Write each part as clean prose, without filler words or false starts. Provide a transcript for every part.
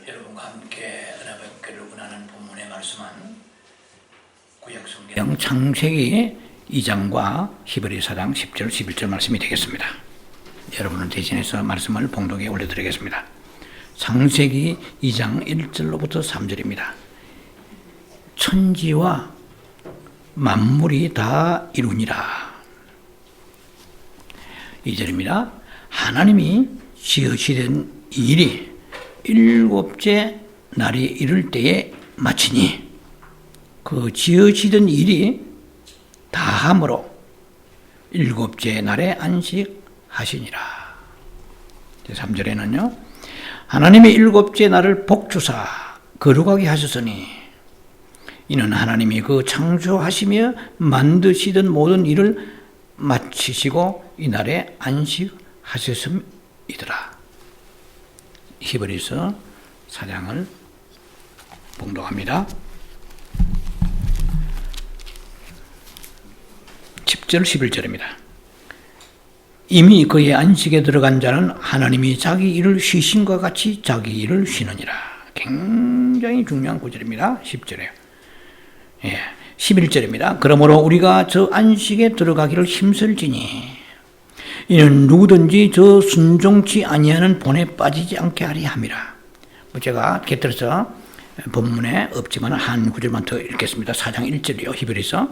여러분과 함께 은혜받기를 원하는 본문의 말씀은 구약성경 창세기 2장과 히브리 4장 10절 11절 말씀이 되겠습니다. 여러분은 대신해서 말씀을 봉독에 올려드리겠습니다. 창세기 2장 1절로부터 3절입니다. 천지와 만물이 다 이루니라. 2절입니다. 하나님이 지으시던 일이 일곱째 날이 이를 때에 마치니 그 지으시던 일이 다함으로 일곱째 날에 안식하시니라. 3절에는요. 하나님이 일곱째 날을 복주사 거룩하게 하셨으니 이는 하나님이 그 창조하시며 만드시던 모든 일을 마치시고 이 날에 안식하셨음이더라. 히브리서 4장을 봉독합니다. 10절 11절입니다. 이미 그의 안식에 들어간 자는 하나님이 자기 일을 쉬신과 같이 자기 일을 쉬느니라. 굉장히 중요한 구절입니다. 10절에 11절입니다. 그러므로 우리가 저 안식에 들어가기를 힘쓸지니 이는 누구든지 저 순종치 아니하는 본에 빠지지 않게 하리 함이라. 제가 곁들여서 본문에 없지만 한 구절만 더 읽겠습니다. 4장 1절이요. 히브리서.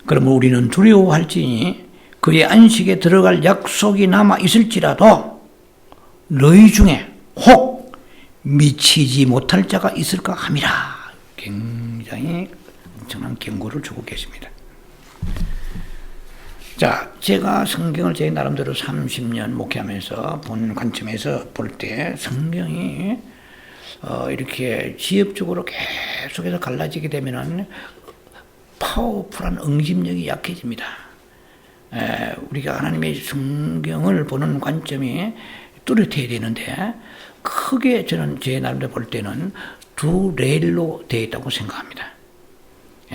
그러면 우리는 두려워할지니 그의 안식에 들어갈 약속이 남아 있을지라도 너희 중에 혹 미치지 못할 자가 있을까 함이라. 굉장히 엄청난 경고를 주고 계십니다. 자, 제가 성경을 제 나름대로 30년 목회하면서 본 관점에서 볼 때 성경이 이렇게 지엽적으로 계속해서 갈라지게 되면은 파워풀한 응집력이 약해집니다. 우리가 하나님의 성경을 보는 관점이 뚜렷해야 되는데 크게 저는 제 나름대로 볼 때는 두 레일로 되어 있다고 생각합니다.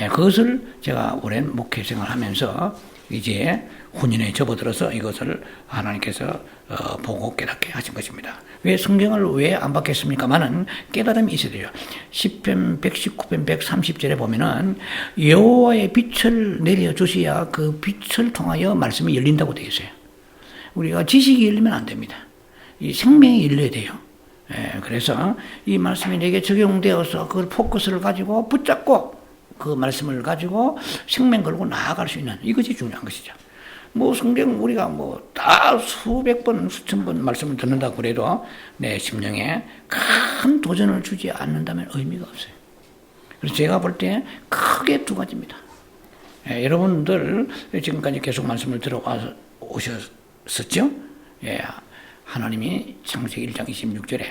그것을 제가 오랜 목회 생활을 하면서 이제 혼인에 접어들어서 이것을 하나님께서 보고 깨닫게 하신 것입니다. 왜 성경을 왜 안 받겠습니까마는 깨달음이 있어야 돼요. 시편 119편 130절에 보면은 여호와의 빛을 내려주셔야 그 빛을 통하여 말씀이 열린다고 되어 있어요. 우리가 지식이 열리면 안 됩니다. 이 생명이 열려야 돼요. 그래서 이 말씀이 내게 적용되어서 그 포커스를 가지고 붙잡고 그 말씀을 가지고 생명 걸고 나아갈 수 있는 이것이 중요한 것이죠. 성경 우리가 다 수백 번, 수천 번 말씀을 듣는다고 그래도 내 심령에 큰 도전을 주지 않는다면 의미가 없어요. 그래서 제가 볼 때 크게 두 가지입니다. 여러분들 지금까지 계속 말씀을 들어오셨었죠? 하나님이 창세기 1장 26절에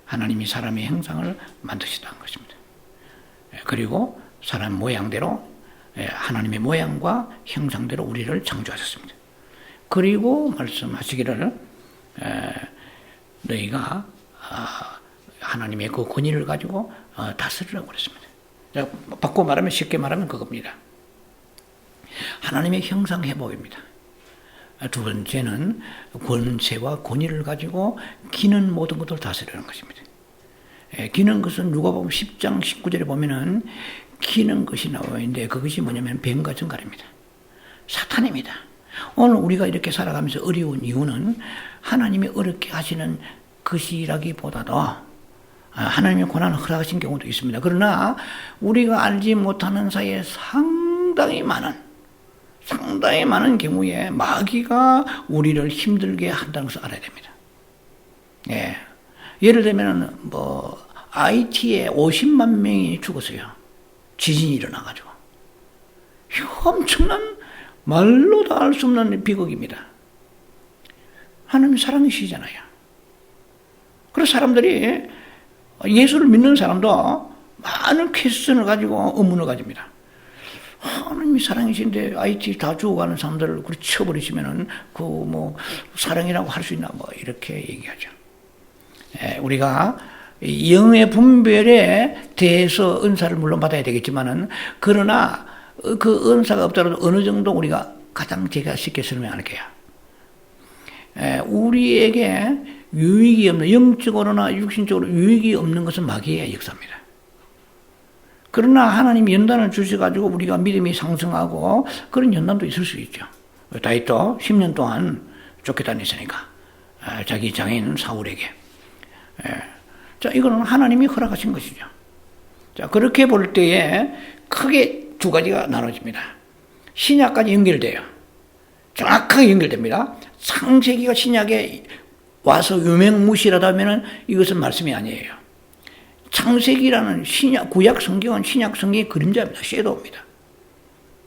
하나님이 사람의 형상을 만드시다는 것입니다. 그리고 사람 모양대로 하나님의 모양과 형상대로 우리를 창조하셨습니다. 그리고 말씀하시기를 너희가 하나님의 그 권위를 가지고 다스리라고 그랬습니다. 바꿔 말하면 쉽게 말하면 그겁니다. 하나님의 형상 회복입니다. 두 번째는 권세와 권위를 가지고 기는 모든 것을 다스리는 것입니다. 기는 것은 누가복음 10장 19절에 보면은 기는 것이 나와 있는데 그것이 뭐냐면 뱀과 정갈입니다. 사탄입니다. 오늘 우리가 이렇게 살아가면서 어려운 이유는 하나님이 어렵게 하시는 것이라기보다도 하나님의 고난을 허락하신 경우도 있습니다. 그러나 우리가 알지 못하는 사이에 상당히 많은 경우에 마귀가 우리를 힘들게 한다는 것을 알아야 됩니다. 예를 들면 IT에 50만 명이 죽었어요. 지진이 일어나가지고. 엄청난 말로 다 알 수 없는 비극입니다. 하나님 사랑이시잖아요. 그래서 사람들이 예수를 믿는 사람도 많은 퀘스천을 가지고 의문을 가집니다. 하나님이 사랑이신데 IT 다 죽어가는 사람들을 그렇게 쳐버리시면은 사랑이라고 할 수 있나 이렇게 얘기하죠. 우리가 영의 분별에 대해서 은사를 물론 받아야 되겠지만은 그러나 그 은사가 없더라도 어느 정도 우리가 가장 제가 쉽게 설명할게요. 우리에게 유익이 없는, 영적으로나 육신적으로 유익이 없는 것은 마귀의 역사입니다. 그러나 하나님이 연단을 주셔가지고 우리가 믿음이 상승하고 그런 연단도 있을 수 있죠. 다윗도 10년 동안 쫓겨다녔으니까 자기 장인 사울에게. 자, 이거는 하나님이 허락하신 것이죠. 자, 그렇게 볼 때에 크게 두 가지가 나눠집니다. 신약까지 연결돼요. 정확하게 연결됩니다. 창세기가 신약에 와서 유명무실하다면 이것은 말씀이 아니에요. 창세기라는 구약 성경은 신약 성경의 그림자입니다. 섀도우입니다.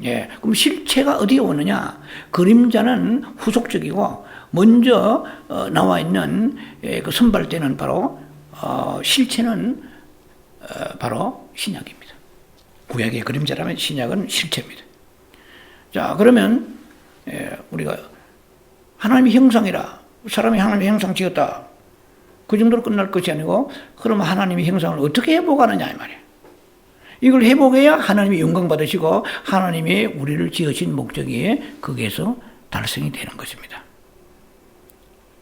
예, 그럼 실체가 어디에 오느냐? 그림자는 후속적이고 먼저 나와 있는 그 선발대는 바로 실체는 바로 신약입니다. 구약의 그림자라면 신약은 실체입니다. 자, 그러면 우리가 하나님의 형상이라, 사람이 하나님의 형상 지었다, 그 정도로 끝날 것이 아니고, 그러면 하나님의 형상을 어떻게 회복하느냐 이 말이에요. 이걸 회복해야 하나님이 영광 받으시고 하나님이 우리를 지으신 목적이 거기에서 달성이 되는 것입니다.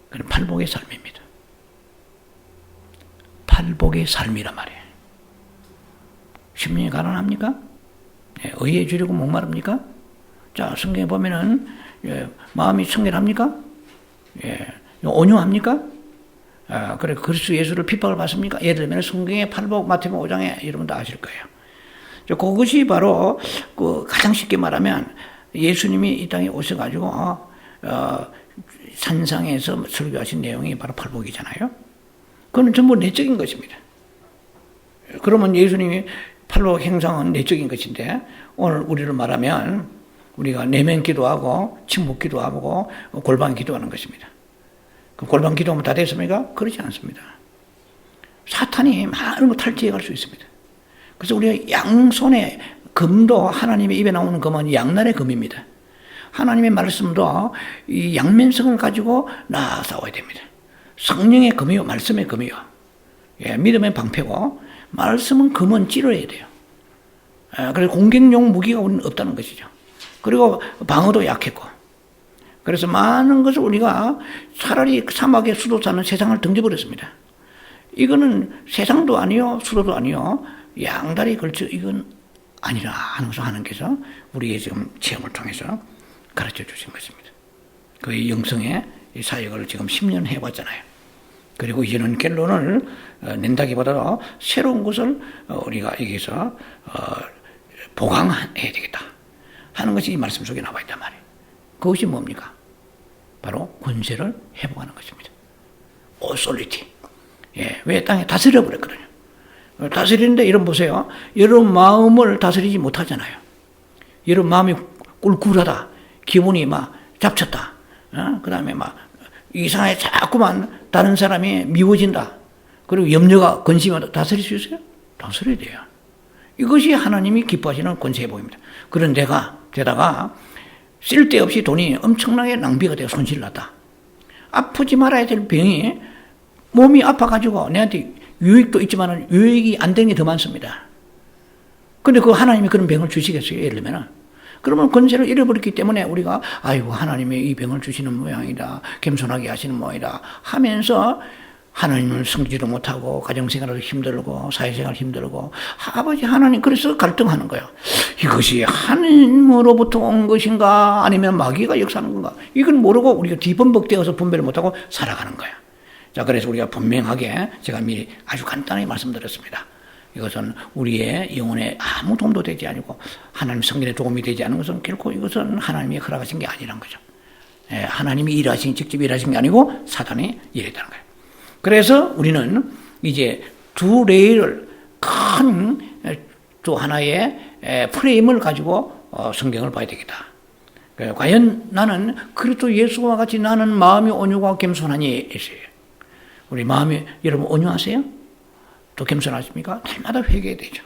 그건 팔복의 삶입니다. 팔복의 삶이란 말이에요. 심령이 가난합니까? 의에 주려고 목마릅니까? 자, 성경에 보면은 마음이 청결합니까? 온유합니까? 그래, 그리스도 예수를 핍박을 받습니까? 예를 들면 성경의 팔복 마태복음 5장에 여러분도 아실 거예요. 그것이 바로 가장 쉽게 말하면 예수님이 이 땅에 오셔가지고 산상에서 설교하신 내용이 바로 팔복이잖아요. 그건 전부 내적인 것입니다. 그러면 예수님이 팔복 행상은 내적인 것인데, 오늘 우리를 말하면 우리가 내면 기도하고 침묵 기도하고 골방 기도하는 것입니다. 그 골방 기도하면 다 됐습니까? 그렇지 않습니다. 사탄이 많은 거 탈취해 갈 수 있습니다. 그래서 우리가 양손에 금도, 하나님의 입에 나오는 금은 양날의 금입니다. 하나님의 말씀도 이 양면성을 가지고 싸워야 됩니다. 성령의 금이요, 말씀의 금이요. 믿음의 방패고, 말씀은 금은 찌르야 돼요. 그래서 공격용 무기가 우리는 없다는 것이죠. 그리고 방어도 약했고. 그래서 많은 것을 우리가 차라리 사막의 수도사는 세상을 던져버렸습니다. 이거는 세상도 아니요, 수도도 아니요, 양다리 걸쳐 이건 아니라 하는 것을 하나님께서 우리의 지금 체험을 통해서 가르쳐 주신 것입니다. 그 영성의 사역을 지금 10년 해봤잖아요. 그리고 이제는 결론을 낸다기보다도 새로운 것을 우리가 여기서 보강해야 되겠다 하는 것이 이 말씀 속에 나와 있단 말이에요. 그것이 뭡니까? 바로 권세를 회복하는 것입니다. 오솔리티. 왜 땅에 다스려 버렸거든요. 다스리는데 여러분 보세요. 여러분 마음을 다스리지 못하잖아요. 여러분 마음이 꿀꿀하다. 기분이 막 잡쳤다. 그 다음에 막 이상하게 자꾸만 다른 사람이 미워진다. 그리고 염려가 근심하다. 다스릴 수 있어요? 다스려야 돼요. 이것이 하나님이 기뻐하시는 권세 회복입니다. 그런 데다가 쓸데없이 돈이 엄청나게 낭비가 되어 손실을 났다. 아프지 말아야 될 병이 몸이 아파가지고 내한테 유익도 있지만 유익이 안 되는 게 더 많습니다. 근데 그 하나님이 그런 병을 주시겠어요? 예를 들면. 그러면 권세를 잃어버렸기 때문에 우리가 아이고 하나님이 이 병을 주시는 모양이다. 겸손하게 하시는 모양이다. 하면서 하나님을 섬기지도 못하고 가정생활도 힘들고 사회생활 힘들고 아버지 하나님 그래서 갈등하는 거예요. 이것이 하나님으로부터 온 것인가 아니면 마귀가 역사하는 건가 이건 모르고 우리가 뒤범벅되어서 분별을 못하고 살아가는 거예요. 자, 그래서 우리가 분명하게 제가 미리 아주 간단하게 말씀드렸습니다. 이것은 우리의 영혼에 아무 도움도 되지 않고 하나님 성전에 도움이 되지 않은 것은 결코 이것은 하나님이 허락하신 게 아니란 거죠. 하나님이 직접 일하신 게 아니고 사단이 일했다는 거예요. 그래서 우리는 이제 두 레일을 큰 또 하나의 프레임을 가지고 성경을 봐야 되겠다. 과연 나는 그리스도 예수와 같이 나는 마음이 온유하고 겸손하니 했어요. 우리 마음이 여러분 온유하세요? 또 겸손하십니까? 날마다 회개해야 되죠.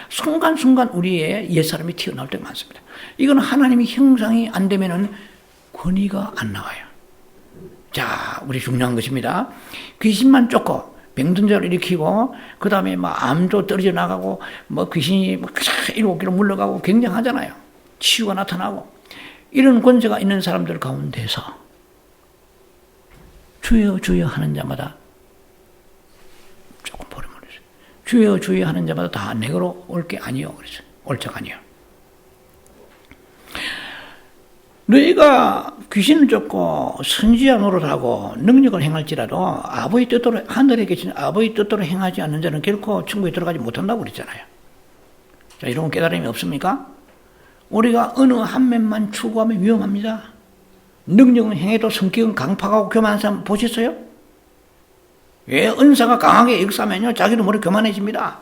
순간순간 우리의 옛사람이 튀어나올 때가 많습니다. 이건 하나님의 형상이 안 되면은 권위가 안 나와요. 자, 우리 중요한 것입니다. 귀신만 쫓고 병든자를 일으키고 그 다음에 막 암도 떨어져 나가고 뭐 귀신이 7km 물러가고 굉장하잖아요. 치유가 나타나고 이런 권세가 있는 사람들 가운데서 주여 주여 하는 자마다, 조금 버리면 그랬어요. 주여 주여 하는 자마다 다 내게로 올 게 아니요 그랬어요. 올 적 아니요. 너희가 귀신을 쫓고 선지자 노릇하고 능력을 행할지라도 아버지 뜻대로, 하늘에 계신 아버지 뜻대로 행하지 않는 자는 결코 천국에 들어가지 못한다고 그랬잖아요. 자, 이런 깨달음이 없습니까? 우리가 어느 한 면만 추구하면 위험합니다. 능력은 행해도 성격은 강팍하고 교만한 사람 보셨어요? 예, 은사가 강하게 역사하면요, 자기도 모르게 교만해집니다.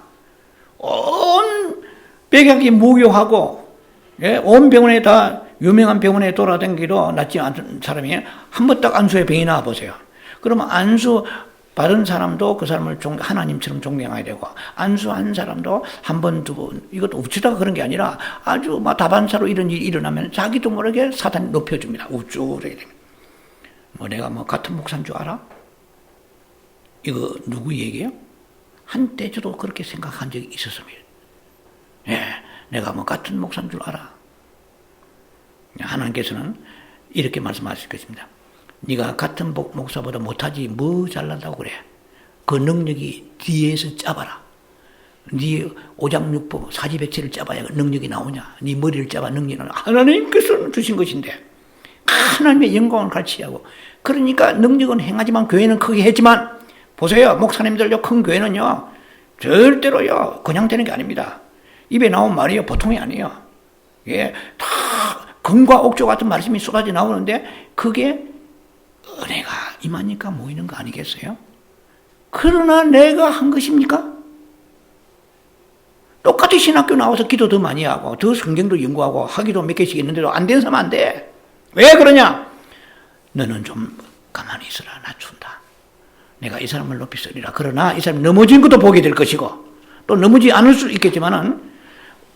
온 백약이 무교하고, 예, 온 병원에 다 유명한 병원에 돌아다니기로 낫지 않은 사람이 한 번 딱 안수에 병이 나와 보세요. 그러면 안수 받은 사람도 그 사람을 하나님처럼 존경해야 되고, 안수한 사람도 한 번, 두 번, 이것도 우쭈다가 그런 게 아니라 아주 막 다반사로 이런 일이 일어나면 자기도 모르게 사단이 높여줍니다. 우쭈르게 됩니다. 뭐 내가 뭐 같은 목사인 줄 알아? 이거 누구 얘기예요? 한때 저도 그렇게 생각한 적이 있었습니다. 예, 내가 뭐 같은 목사인 줄 알아? 하나님께서는 이렇게 말씀하실 것입니다. 네가 같은 목사보다 못하지 뭐 잘난다고 그래. 그 능력이 뒤에서 짜봐라. 네 오장육부 사지백체를 짜봐야 능력이 나오냐. 네 머리를 짜봐 능력이 나오냐. 하나님께서 주신 것인데 하나님의 영광을 같이하고, 그러니까 능력은 행하지만 교회는 크게 했지만, 보세요 목사님들요, 큰 교회는요 절대로요 그냥 되는 게 아닙니다. 입에 나온 말이요 보통이 아니에요. 예, 다 금과 옥조 같은 말씀이 쏟아져 나오는데 그게 은혜가 임하니까 모이는 거 아니겠어요? 그러나 내가 한 것입니까? 똑같이 신학교 나와서 기도 더 많이 하고 더 성경도 연구하고 학위도 몇 개씩 있는데도 안 되는 사람 안 돼. 왜 그러냐? 너는 좀 가만히 있어라. 낮춘다. 내가 이 사람을 높이 쓰리라. 그러나 이 사람이 넘어진 것도 보게 될 것이고 또 넘어지지 않을 수 있겠지만은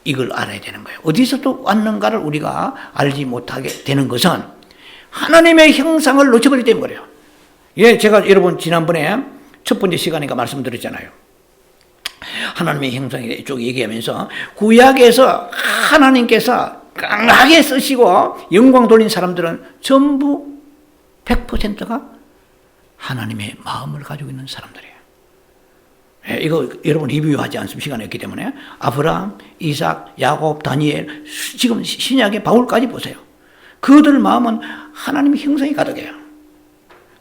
이걸 알아야 되는 거예요. 어디서 또 왔는가를 우리가 알지 못하게 되는 것은 하나님의 형상을 놓쳐버리기 때문에 그래요. 예, 제가 여러분 지난번에 첫 번째 시간이니까 말씀드렸잖아요. 하나님의 형상에 쭉 얘기하면서 구약에서 하나님께서 강하게 쓰시고 영광 돌린 사람들은 전부 100%가 하나님의 마음을 가지고 있는 사람들이에요. 예, 이거 여러분 리뷰하지 않으면 시간이 없기 때문에 아브라함, 이삭, 야곱, 다니엘, 지금 신약의 바울까지 보세요. 그들 마음은 하나님의 형상이 가득해요.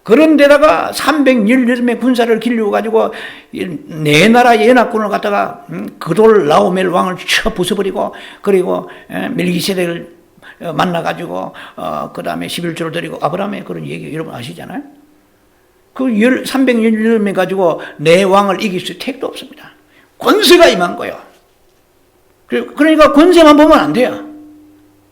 그런데다가 318명의 군사를 길러가지고 네 나라의 연합군을 갖다가 그돌 라오멜 왕을 쳐 부숴버리고, 그리고 멜기세덱을 만나가지고 그 다음에 11조를 드리고, 아브라함의 그런 얘기 여러분 아시잖아요. 그 318명 가지고 내 왕을 이길 수 택도 없습니다. 권세가 임한 거예요. 그러니까 권세만 보면 안 돼요.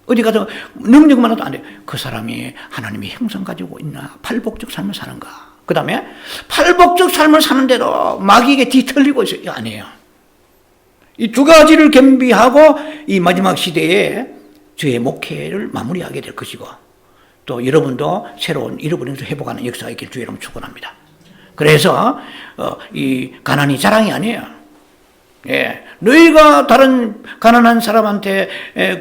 어디 가서 능력만 해도 안 돼요. 그 사람이 하나님의 형상 가지고 있나? 팔복적 삶을 사는가? 그 다음에 팔복적 삶을 사는데도 마귀에게 뒤틀리고 있어요. 아니에요. 이 두 가지를 겸비하고 이 마지막 시대에 저의 목회를 마무리하게 될 것이고, 또 여러분도 새로운 잃어버린 것을 회복하는 역사가 있길 주의 이름으로 축원합니다. 그래서 이 가난이 자랑이 아니에요. 예, 너희가 다른 가난한 사람한테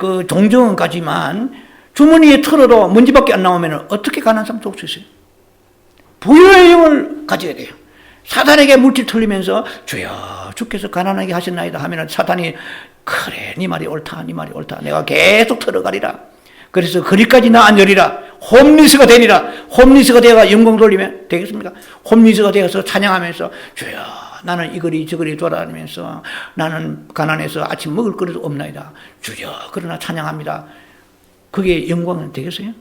그 동정은 가지만 주머니에 털어도 먼지밖에 안 나오면 어떻게 가난한 사람 줄 수 있어요? 부여의 영을 가져야 돼요. 사탄에게 물질 털리면서 주여 주께서 가난하게 하셨나이다 하면 사탄이 그래 네 말이 옳다, 네 말이 옳다, 내가 계속 털어가리라. 그래서 거리까지 나 앉으리라. 홈리스가 되리라. 홈리스가 되어가 영광 돌리면 되겠습니까? 홈리스가 되어서 찬양하면서 주여 나는 이거리 저거리 돌아다니면서 나는 가난해서 아침 먹을 거리도 없나이다. 주여 그러나 찬양합니다. 그게 영광은 되겠어요?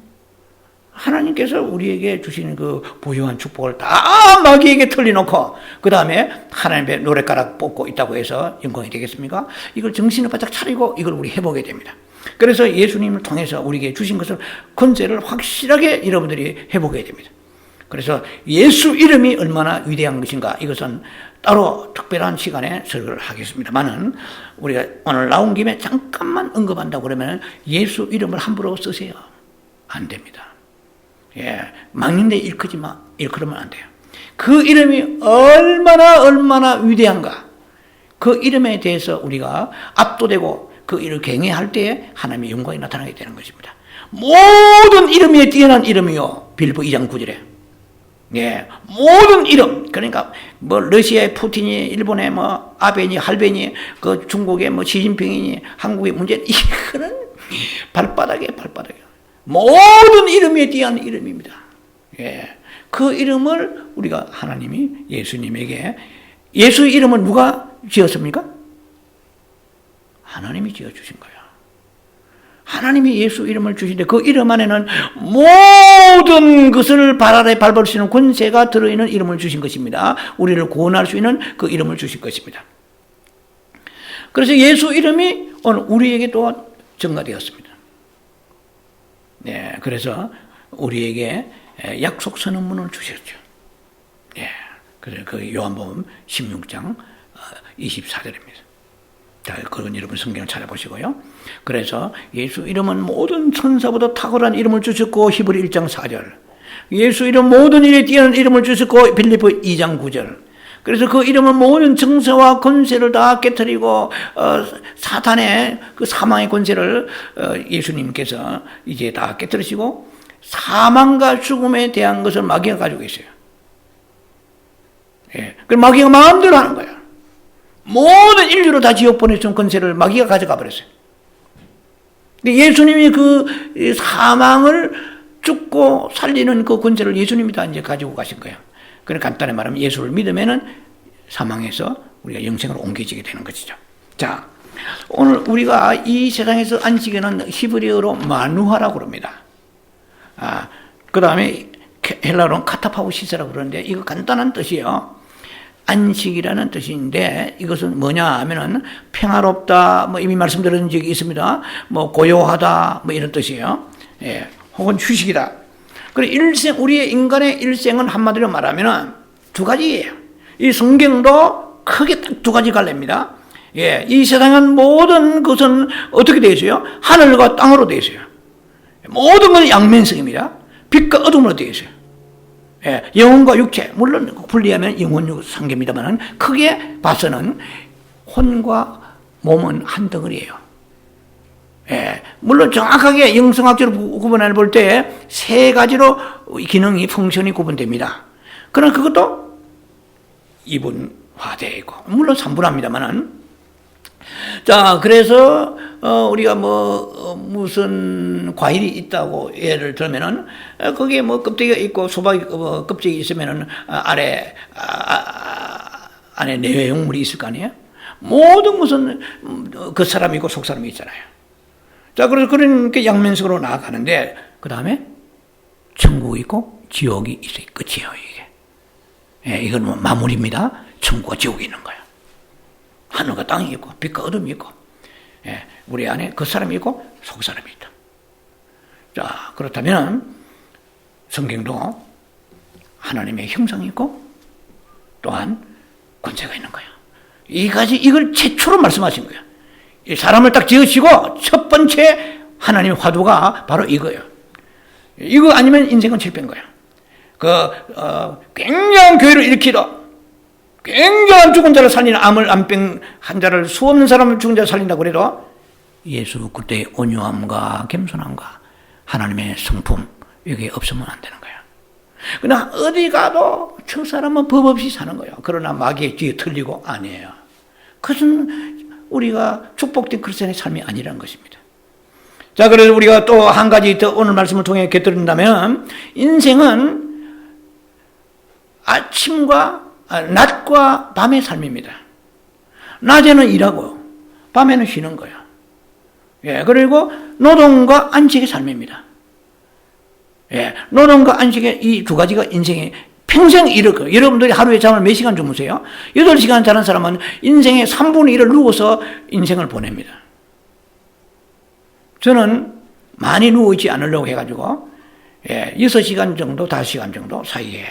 하나님께서 우리에게 주시는 그 부유한 축복을 다 마귀에게 털려놓고 그 다음에 하나님의 노랫가락 뽑고 있다고 해서 영광이 되겠습니까? 이걸 정신을 바짝 차리고 이걸 우리 해보게 됩니다. 그래서 예수님을 통해서 우리에게 주신 것을 권세를 확실하게 여러분들이 해보게 됩니다. 그래서 예수 이름이 얼마나 위대한 것인가, 이것은 따로 특별한 시간에 설교를 하겠습니다만은 우리가 오늘 나온 김에 잠깐만 언급한다고 그러면 예수 이름을 함부로 쓰세요. 안 됩니다. 예, 막는데 일컬으면 안 돼요. 그 이름이 얼마나 위대한가, 그 이름에 대해서 우리가 압도되고 그 일을 경외할 때에 하나님의 영광이 나타나게 되는 것입니다. 모든 이름 위에 뛰어난 이름이요. 빌보 2장 9절에 예, 모든 이름, 그러니까 뭐 러시아의 푸틴이, 일본의 뭐 아베니, 할베니, 그 중국의 뭐 시진핑이니, 한국의 문재인, 이거는 발바닥에 모든 이름에 대한 이름입니다. 예, 그 이름을 우리가 하나님이 예수님에게, 예수 이름을 누가 지었습니까? 하나님이 지어주신 거예요. 하나님이 예수 이름을 주시는데 그 이름 안에는 모든 것을 발 아래 밟을 수 있는 권세가 들어있는 이름을 주신 것입니다. 우리를 구원할 수 있는 그 이름을 주신 것입니다. 그래서 예수 이름이 오늘 우리에게 또한 증가되었습니다. 네, 그래서 우리에게 약속 선언문을 주셨죠. 네, 그래서 그 요한복음 16장 24절입니다. 자, 그건 여러분 성경을 찾아보시고요. 그래서 예수 이름은 모든 천사보다 탁월한 이름을 주셨고, 히브리 1장 4절. 예수 이름 모든 일에 뛰어난 이름을 주셨고, 빌립보 2장 9절. 그래서 그 이름은 모든 정세와 권세를 다 깨뜨리고, 사탄의 그 사망의 권세를 예수님께서 이제 다 깨뜨리시고, 사망과 죽음에 대한 것을 마귀가 가지고 있어요. 예. 그 마귀가 마음대로 하는 거예요. 모든 인류로 다 지옥 보내준 권세를 마귀가 가져가 버렸어요. 예수님이 그 사망을 죽고 살리는 그 권세를 예수님이 다 이제 가지고 가신 거예요. 그러니까 간단히 말하면 예수를 믿으면은 사망에서 우리가 영생으로 옮겨지게 되는 것이죠. 자, 오늘 우리가 이 세상에서 안식에는 히브리어로 마누하라고 그럽니다. 그 다음에 헬라어로는 카타파우시스라고 그러는데 이거 간단한 뜻이에요. 안식이라는 뜻인데 이것은 뭐냐 하면은 평화롭다, 뭐 이미 말씀드린 적이 있습니다. 뭐 고요하다, 뭐 이런 뜻이에요. 예, 혹은 휴식이다. 그리고 일생, 우리의 인간의 일생은 한마디로 말하면은 두 가지예요. 이 성경도 크게 딱 두 가지 갈래입니다. 예, 이 세상은 모든 것은 어떻게 되어 있어요? 하늘과 땅으로 되어 있어요. 모든 것은 양면성입니다. 빛과 어둠으로 되어 있어요. 예, 영혼과 육체, 물론 분리하면 영혼 상계입니다만 크게 봐서는 혼과 몸은 한 덩어리예요. 예, 물론 정확하게 영성학적으로 구분해 볼 때 세 가지로 기능이 펑션이 구분됩니다. 그러나 그것도 이분화되어 있고, 물론 삼분합니다만은. 자, 그래서 우리가 무슨 과일이 있다고 예를 들면은 거기에 뭐 껍데기가 있고 수박이 껍질이 있으면은 안에 내용물이 있을 거 아니에요? 모든 것은 그 사람이고 속 사람이 있잖아요. 자, 그래서 그런 게 양면식으로 나아가는데 그 다음에 천국이 있고 지옥이 있어요. 끝이에요, 이게. 예, 이건 뭐 마무리입니다. 천국과 지옥이 있는 거예요. 하늘과 땅이 있고 빛과 어둠이 있고, 예, 우리 안에 그 사람이 있고 속 사람이 있다. 자, 그렇다면 성경도 하나님의 형상이 있고 또한 권세가 있는 거예요. 이걸 최초로 말씀하신 거예요. 이 사람을 딱 지으시고 첫 번째 하나님의 화두가 바로 이거예요. 이거 아니면 인생은 실패인 거예요. 굉장한 교회를 일으키다, 굉장한 죽은 자를 살리는 암병 환자를 수 없는 사람을 죽은 자를 살린다고 그래도 예수 그때의 온유함과 겸손함과 하나님의 성품, 이게 없으면 안 되는 거예요. 그러나 어디 가도 저 사람은 법 없이 사는 거예요. 그러나 마귀의 뒤에 틀리고 아니에요. 그것은 우리가 축복된 크리스천의 삶이 아니라는 것입니다. 자, 그래서 우리가 또 한 가지 더 오늘 말씀을 통해 곁들인다면 인생은 낮과 밤의 삶입니다. 낮에는 일하고 밤에는 쉬는 거예요. 예, 그리고 노동과 안식의 삶입니다. 예, 노동과 안식의 이 두 가지가 인생의 평생 일을 거예요. 여러분들이 하루에 잠을 몇 시간 주무세요? 8시간 자는 사람은 인생의 3분의 1을 누워서 인생을 보냅니다. 저는 많이 누워있지 않으려고 해가지고 6시간 정도, 5시간 정도 사이에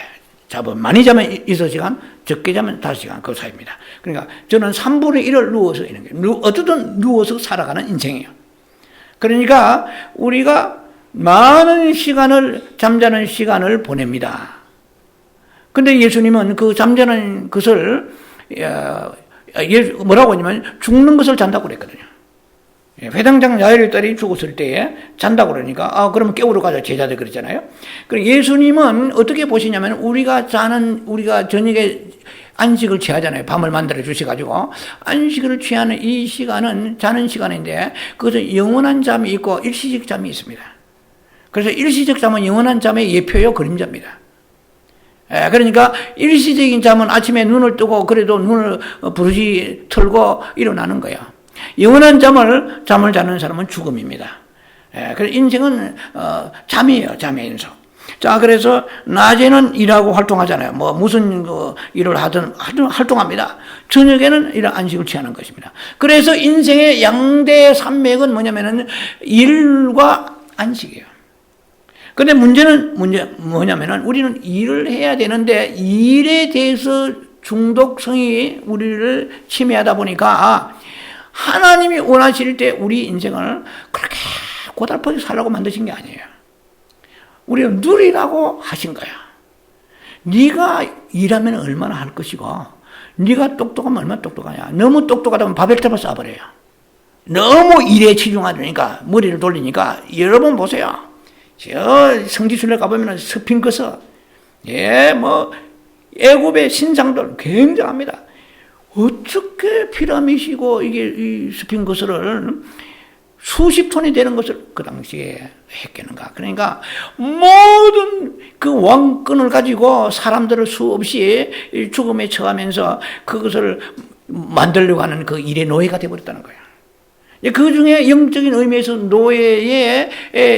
많이 자면 6시간, 적게 자면 5시간 그 사이입니다. 그러니까 저는 3분의 1을 누워서 있는 거예요. 어쨌든 누워서 살아가는 인생이에요. 그러니까 우리가 많은 시간을, 잠자는 시간을 보냅니다. 근데 예수님은 그 잠자는 것을 뭐라고 하냐면 죽는 것을 잔다고 그랬거든요. 회당장 야이로의 딸이 죽었을 때에 잔다고 그러니까 그러면 깨우러 가자 제자들 그랬잖아요. 그리고 예수님은 어떻게 보시냐면 우리가 저녁에 안식을 취하잖아요. 밤을 만들어 주셔가지고 안식을 취하는 이 시간은 자는 시간인데 그것은 영원한 잠이 있고 일시적 잠이 있습니다. 그래서 일시적 잠은 영원한 잠의 예표요 그림자입니다. 그러니까 일시적인 잠은 아침에 눈을 뜨고 그래도 눈을 부르시 틀고 일어나는 거예요. 영원한 잠을 자는 사람은 죽음입니다. 그래서 인생은 잠이에요. 잠의 인석. 자, 그래서 낮에는 일하고 활동하잖아요. 무슨 일을 하든 활동합니다. 저녁에는 이런 안식을 취하는 것입니다. 그래서 인생의 양대 산맥은 뭐냐면은 일과 안식이에요. 근데 문제는 뭐냐면은 우리는 일을 해야 되는데 일에 대해서 중독성이 우리를 침해하다 보니까 하나님이 원하실 때 우리 인생을 그렇게 고달프게 살라고 만드신 게 아니에요. 우리는 누리라고 하신 거야. 네가 일하면 얼마나 할 것이고 네가 똑똑하면 얼마나 똑똑하냐. 너무 똑똑하다면 바벨탑을 쏴버려요. 너무 일에 치중하니까 머리를 돌리니까 여러분 보세요. 저 성지순례 가보면 스핑크스 애굽의 신상들 굉장합니다. 어떻게 피라미드이고 이 스핑크스를 수십 톤이 되는 것을 그 당시에 했겠는가. 그러니까 모든 그 왕권을 가지고 사람들을 수없이 죽음에 처하면서 그것을 만들려고 하는 그 일의 노예가 되어버렸다는 거예요. 그 중에 영적인 의미에서 노예에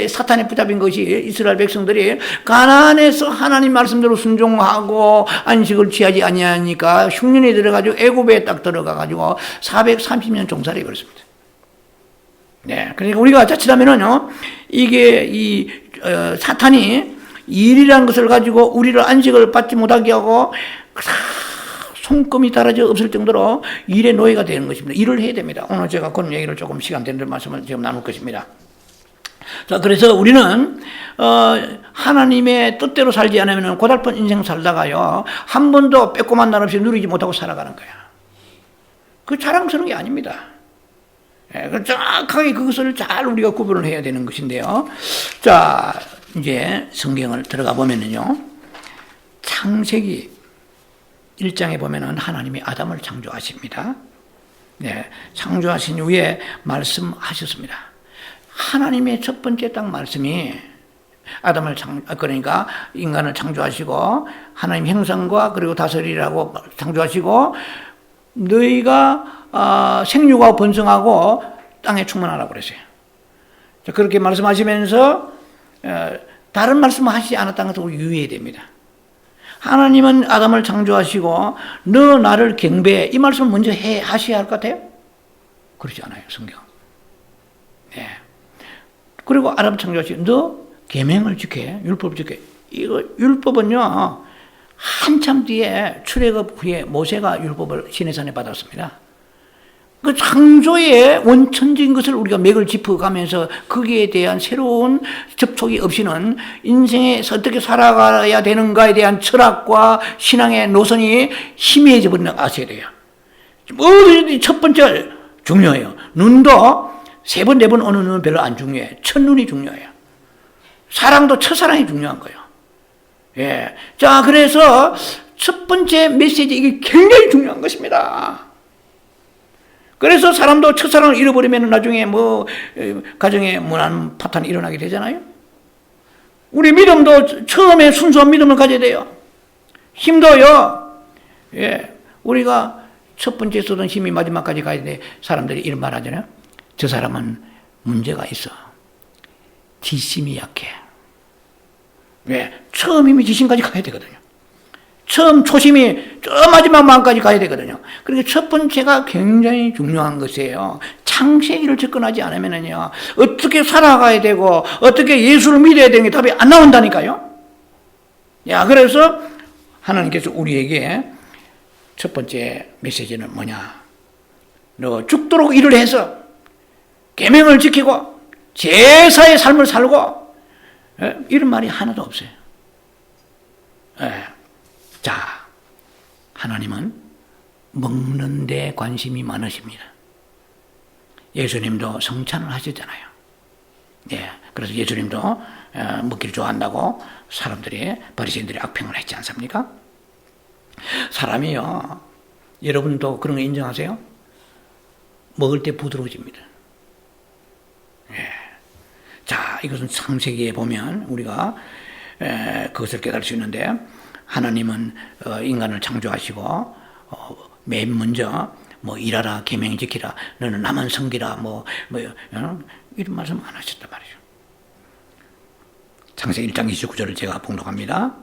사탄에 붙잡힌 것이 이스라엘 백성들이 가나안에서 하나님 말씀대로 순종하고 안식을 취하지 아니하니까 흉년에 들어가지고 애굽에 딱 들어가가지고 430년 종살이 그렇습니다. 네, 그러니까 우리가 자칫하면은요, 이게 사탄이 일이라는 것을 가지고 우리를 안식을 받지 못하게 하고 손금이 달아져 없을 정도로 일의 노예가 되는 것입니다. 일을 해야 됩니다. 오늘 제가 그런 얘기를 조금 시간 되는 말씀을 지금 나눌 것입니다. 자, 그래서 우리는 하나님의 뜻대로 살지 않으면 고달픈 인생 살다가요 한 번도 빼꼼한 날 없이 누리지 못하고 살아가는 거야. 그 자랑스러운 게 아닙니다. 정확하게 그것을 잘 우리가 구분을 해야 되는 것인데요. 자, 이제 성경을 들어가 보면은요, 창세기 1장에 보면은 하나님이 아담을 창조하십니다. 네, 창조하신 후에 말씀하셨습니다. 하나님의 첫 번째 딱 말씀이 아담을 그러니까 인간을 창조하시고 하나님 형상과 그리고 다스리라고 창조하시고 너희가 생육하고 번성하고 땅에 충만하라고 그랬어요. 그렇게 말씀하시면서 다른 말씀을 하시지 않았다는 것을 유의해야 됩니다. 하나님은 아담을 창조하시고 너 나를 경배해 이 말씀을 먼저 하셔야 할 것 같아요? 그렇지 않아요, 성경. 네. 그리고 아담 창조하시고 너 계명을 지켜, 율법을 지켜. 이거 율법은요 한참 뒤에 출애굽 후에 모세가 율법을 시내산에 받았습니다. 그 창조의 원천적인 것을 우리가 맥을 짚어가면서 거기에 대한 새로운 접촉이 없이는 인생에서 어떻게 살아가야 되는가에 대한 철학과 신앙의 노선이 희미해져 버리는 걸 아셔야 돼요. 뭐든지 첫 번째 중요해요. 눈도 세 번, 네 번 오는 눈은 별로 안 중요해. 첫눈이 중요해요. 사랑도 첫사랑이 중요한 거예요. 예. 자, 그래서 첫 번째 메시지, 이게 굉장히 중요한 것입니다. 그래서 사람도 첫사랑을 잃어버리면 나중에 가정에 무난 파탄이 일어나게 되잖아요. 우리 믿음도 처음에 순수한 믿음을 가져야 돼요. 힘도요. 예. 우리가 첫 번째 쓰던 힘이 마지막까지 가야 돼. 사람들이 이런 말 하잖아요. 저 사람은 문제가 있어. 뒷심이 약해. 왜? 처음 힘이 뒷심까지 가야 되거든요. 처음 초심이 저 마지막 마음까지 가야 되거든요. 그러니까 첫 번째가 굉장히 중요한 것이에요. 창세기를 접근하지 않으면요, 어떻게 살아가야 되고, 어떻게 예수를 믿어야 되는 게 답이 안 나온다니까요. 야, 그래서 하나님께서 우리에게 첫 번째 메시지는 뭐냐? 너 죽도록 일을 해서, 계명을 지키고, 제사의 삶을 살고, 이런 말이 하나도 없어요. 자, 하나님은 먹는 데 관심이 많으십니다. 예수님도 성찬을 하셨잖아요. 예, 그래서 예수님도 먹기를 좋아한다고 사람들이 바리새인들이 악평을 했지 않습니까? 사람이요, 여러분도 그런 거 인정하세요? 먹을 때 부드러워집니다. 예. 자, 이것은 창세기에 보면 우리가 그것을 깨달을 수 있는데, 하나님은 인간을 창조하시고 맨 먼저 뭐 일하라, 계명 지키라, 너는 나만 섬기라, 이런 말씀 안 하셨단 말이죠. 창세기 1장 29절을 제가 봉독합니다.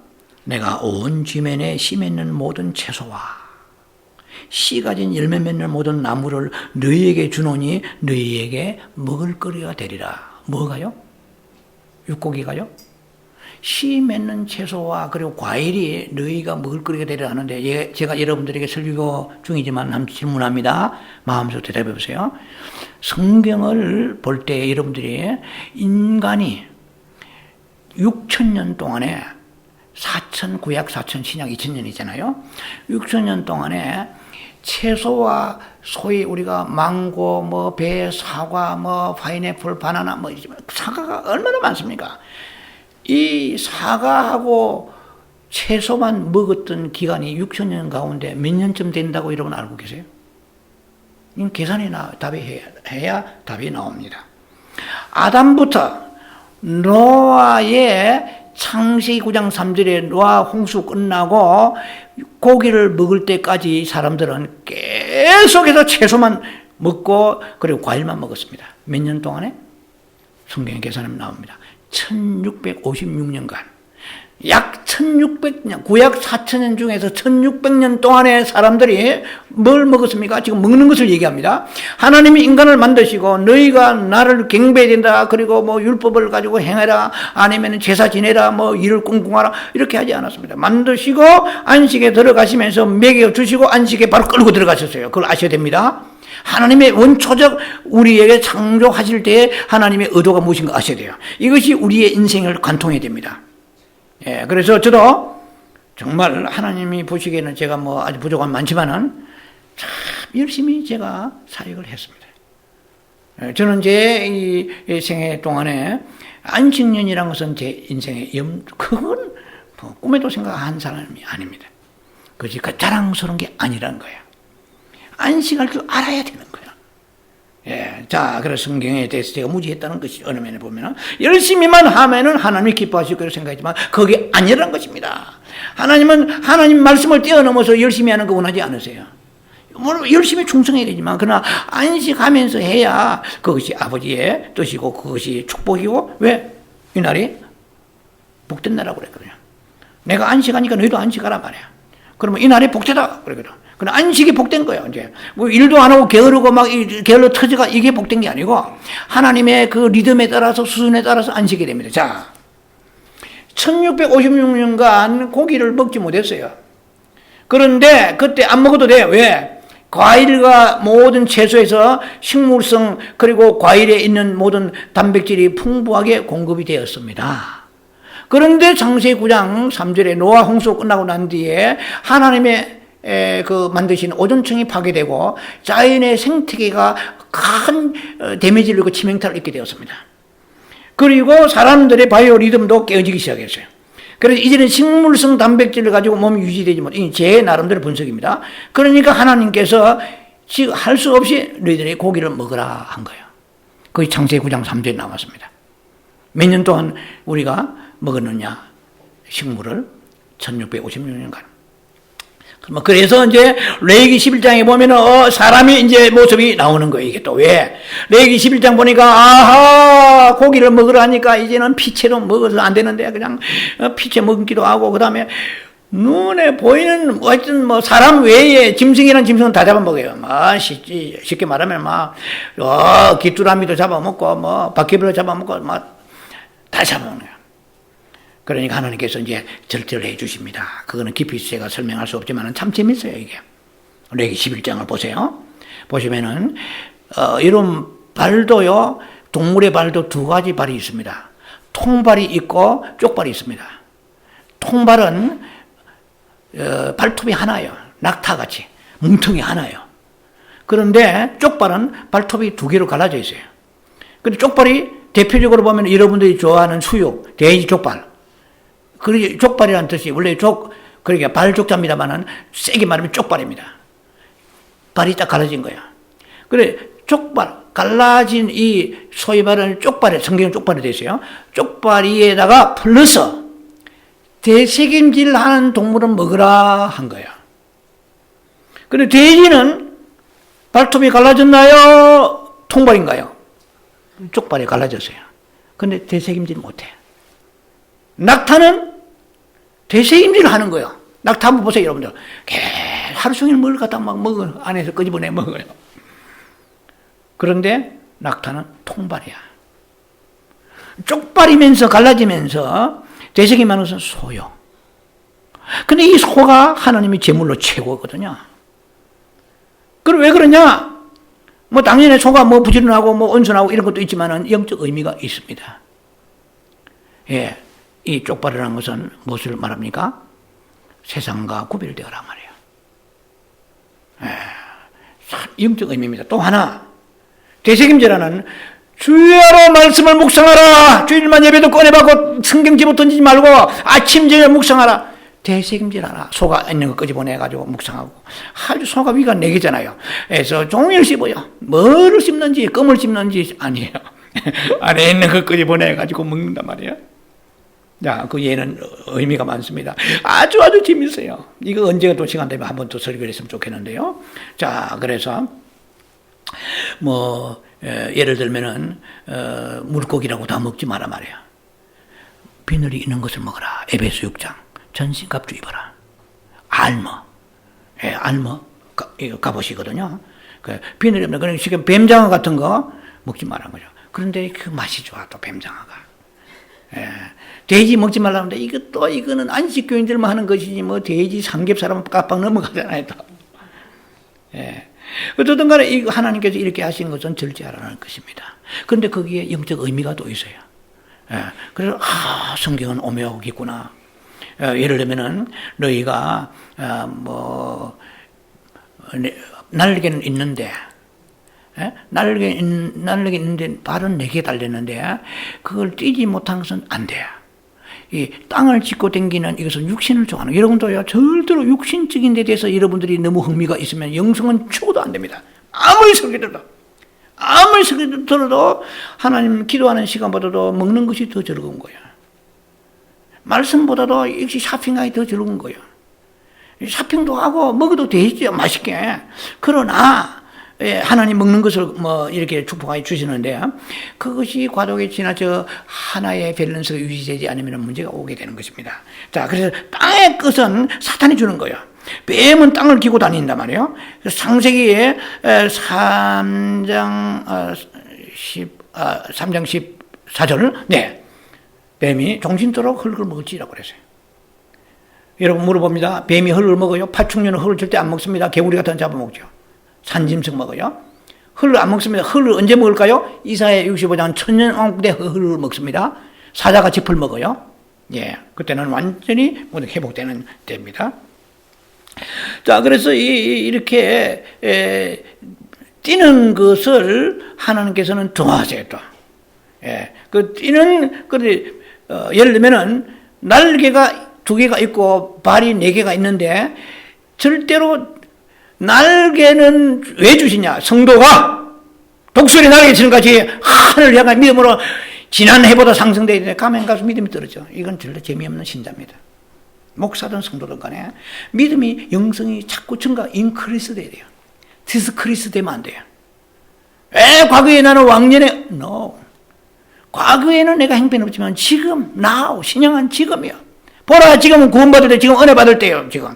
내가 온 지면에 씨 맺는 모든 채소와 씨 가진 열매 맺는 모든 나무를 너희에게 주노니 너희에게 먹을거리가 되리라. 뭐가요? 육고기가요? 씨 맺는 채소와 그리고 과일이 너희가 먹을거리가 되리라 하는데, 제가 여러분들에게 설교 중이지만 한번 질문합니다. 마음속으로 대답해 보세요. 성경을 볼 때 여러분들이 인간이 6,000년 동안에 4,000 구약 4,000 신약 2,000년이잖아요. 6,000년 동안에 채소와 소위 우리가 망고, 배, 사과, 파인애플, 바나나, 사과가 얼마나 많습니까? 이 사과하고 채소만 먹었던 기간이 6,000년 가운데 몇 년쯤 된다고 여러분 알고 계세요? 계산이 답이 해야 답이 나옵니다. 아담부터 노아의 창세기 9장 3절에 노아 홍수 끝나고 고기를 먹을 때까지 사람들은 계속해서 채소만 먹고 그리고 과일만 먹었습니다. 몇 년 동안에? 성경에 계산하면 나옵니다. 1656년간 약 1600년, 구약 4,000년 중에서 1600년 동안의 사람들이 뭘 먹었습니까? 지금 먹는 것을 얘기합니다. 하나님이 인간을 만드시고 너희가 나를 경배해야 된다, 그리고 율법을 가지고 행해라, 아니면 제사 지내라, 일을 꿍꿍하라, 이렇게 하지 않았습니다. 만드시고 안식에 들어가시면서 먹여 주시고 안식에 바로 끌고 들어가셨어요. 그걸 아셔야 됩니다. 하나님의 원초적 우리에게 창조하실 때에 하나님의 의도가 무엇인가 아셔야 돼요. 이것이 우리의 인생을 관통해야 됩니다. 예, 그래서 저도 정말 하나님이 보시기에는 제가 아주 부족한 많지만은 참 열심히 제가 사역을 했습니다. 예, 저는 제 이 생애 동안에 안식년이라는 것은 제 인생의 그건 꿈에도 생각한 사람이 아닙니다. 그것이 자랑스러운 게 아니라는 거예요. 안식할 줄 알아야 되는 거예요. 예, 자, 그래서 성경에 대해서 제가 무지했다는 것이 어느 면에 보면은 열심히만 하면은 하나님이 기뻐하실 거라고 생각했지만 그게 아니라는 것입니다. 하나님은 하나님 말씀을 뛰어넘어서 열심히 하는 거 원하지 않으세요. 물론 열심히 충성해야 되지만 그러나 안식하면서 해야 그것이 아버지의 뜻이고 그것이 축복이고, 왜? 이 날이 복된 날이라고 그랬거든요. 내가 안식하니까 너희도 안식하라 말이야. 그러면 이 날이 복되다 그러거든. 그럼 안식이 복된 거예요. 이제 일도 안 하고 게으르고 게을러 터져가 이게 복된 게 아니고 하나님의 그 리듬에 따라서 수준에 따라서 안식이 됩니다. 자, 1656년간 고기를 먹지 못했어요. 그런데 그때 안 먹어도 돼요. 왜? 과일과 모든 채소에서 식물성 그리고 과일에 있는 모든 단백질이 풍부하게 공급이 되었습니다. 그런데 창세기 9장 3절에 노아 홍수 끝나고 난 뒤에 하나님의 만드신 오존층이 파괴되고 자연의 생태계가 큰 데미지를 입고 치명타를 입게 되었습니다. 그리고 사람들의 바이오 리듬도 깨어지기 시작했어요. 그래서 이제는 식물성 단백질을 가지고 몸이 유지되지 못해. 제 나름대로 분석입니다. 그러니까 하나님께서 지금 할 수 없이 너희들이 고기를 먹으라 한 거예요. 그게 창세기 9장 3절에 나왔습니다. 몇 년 동안 우리가 먹었느냐? 식물을 1656년간. 그래서 이제 레위기 11장에 보면은 사람이 이제 모습이 나오는 거예요. 이게 또 왜? 레위기 11장 보니까 아하, 고기를 먹으라 하니까 이제는 피채로 먹어서 안 되는데 그냥 피채 먹기도 하고, 그다음에 눈에 보이는 하여튼 사람 외에 짐승이란 짐승은 다 잡아먹어요. 쉽게 말하면 귀뚜라미도 잡아먹고 바퀴벌레 잡아먹고 다 잡아먹어요. 그러니까 하나님께서 이제 절제를 해 주십니다. 그거는 깊이 제가 설명할 수 없지만 참 재밌어요, 이게. 레위기 11장을 보세요. 보시면은, 이런 발도요, 동물의 발도 두 가지 발이 있습니다. 통발이 있고 쪽발이 있습니다. 통발은, 발톱이 하나예요. 낙타같이. 뭉텅이 하나예요. 그런데 쪽발은 발톱이 두 개로 갈라져 있어요. 근데 쪽발이 대표적으로 보면 여러분들이 좋아하는 수육, 돼지 쪽발. 그 족발이라는 뜻이 원래 그러니까 발족자입니다만은 세게 말하면 쪽발입니다. 발이 딱 갈라진 거야. 그래, 쪽발, 갈라진 이 소위 말하는 쪽발에, 성경은 쪽발이 되어 있어요. 쪽발이에다가 플러스 대책임질 하는 동물은 먹으라 한 거야. 근데 돼지는 발톱이 갈라졌나요? 통발인가요? 쪽발이 갈라졌어요. 근데 대책임질 못해. 낙타는 대책임질 하는 거예요. 낙타 한번 보세요, 여러분들. 하루 종일 뭘 갖다 막 먹어요. 안에서 끄집어내 먹어요. 그런데 낙타는 통발이야. 쪽발이면서 갈라지면서 대책이 많은 것은 소요. 근데 이 소가 하나님이 제물로 최고거든요. 그럼 왜 그러냐? 뭐 당연히 소가 뭐 부지런하고 뭐 온순하고 이런 것도 있지만은 영적 의미가 있습니다. 예. 이 쪽발이라는 것은 무엇을 말합니까? 세상과 구별되어라 말이에요. 영적 의미입니다. 또 하나, 대책임제라는 주야로 말씀을 묵상하라. 주일만 예배도 꺼내받고 성경 집어 던지지 말고 아침 저녁 묵상하라. 대책임제라라. 소가 있는 거 끄집어내가지고 묵상하고. 아주 소가 위가 4개잖아요. 그래서 종일 씹어요. 뭐를 씹는지 껌을 씹는지 아니에요. 안에 있는 거 끄집어내가지고 먹는단 말이에요. 자, 그 예는 의미가 많습니다. 아주 재밌어요. 이거 언제가 또 시간 되면 한번 또 설교를 했으면 좋겠는데요. 자, 그래서 예를 들면은 물고기라고 다 먹지 마라 말이야. 비늘이 있는 것을 먹어라. 에베소 6장. 전신갑주 입어라. 알머. 알머. 이거 갑옷이거든요. 비늘이 없는, 그러니까 지금 뱀장어 같은 거 먹지 말라는 거죠. 그런데 그 맛이 좋아, 또 뱀장어가. 돼지 먹지 말라는데 이거는 안식교인들만 하는 것이지 뭐 돼지 삼겹살은 깜빡 넘어가잖아요. 또. 어쨌든 간에 이거 하나님께서 이렇게 하신 것은 절제하라는 것입니다. 그런데 거기에 영적 의미가 또 있어요. 그래서 성경은 오묘하겠구나. 예를 들면은 너희가 날개는 있는데 날개 있는데 발은 4개 달렸는데 그걸 뛰지 못한 것은 안 돼. 이 땅을 짚고 댕기는 이것은 육신을 좋아하는. 여러분도요, 절대로 육신적인 데 대해서 여러분들이 너무 흥미가 있으면 영성은 추구도 안 됩니다. 아무리 설교 들어도 하나님 기도하는 시간보다도 먹는 것이 더 즐거운 거예요. 말씀보다도 역시 샤핑하기 더 즐거운 거예요. 샤핑도 하고 먹어도 되죠, 맛있게. 그러나 하나님 먹는 것을 이렇게 축복하게 주시는데 그것이 과도하게 지나쳐 하나의 밸런스가 유지되지 않으면 문제가 오게 되는 것입니다. 자, 그래서 땅의 것은 사탄이 주는 거예요. 뱀은 땅을 기고 다닌단 말이에요. 창세기에 3장 14절, 네. 뱀이 종신토록 흙을 먹을지라고 그랬어요. 여러분 물어봅니다. 뱀이 흙을 먹어요? 파충류는 흙을 절대 안 먹습니다. 개구리 같은 거 잡아먹죠. 산짐승 먹어요. 흙을 안 먹습니다. 흙을 언제 먹을까요? 이사야 65장 천년왕국 때 흙을 먹습니다. 사자가 짚을 먹어요. 예, 그때는 완전히 모두 회복되는 때입니다. 자, 그래서 이렇게 뛰는 것을 하나님께서는 좋아하세요. 또. 예, 그 뛰는 예를 들면은 날개가 2개가 있고 발이 4개가 있는데 절대로 날개는 왜 주시냐? 성도가 독수리 날개 치는 같이 하늘을 향한 믿음으로 지난 해보다 상승되어야 되는데 가면 가서 믿음이 떨어져. 이건 절대 재미없는 신자입니다. 목사든 성도든 간에 믿음이, 영성이 자꾸 인크리스 돼야 돼요. 디스크리스 되면 안 돼요. 과거에 나는 왕년에 no. 과거에는 내가 형편없지만 지금 now 신령한 지금이요. 보라, 지금은 구원받을 때, 지금 은혜 받을 때요. 지금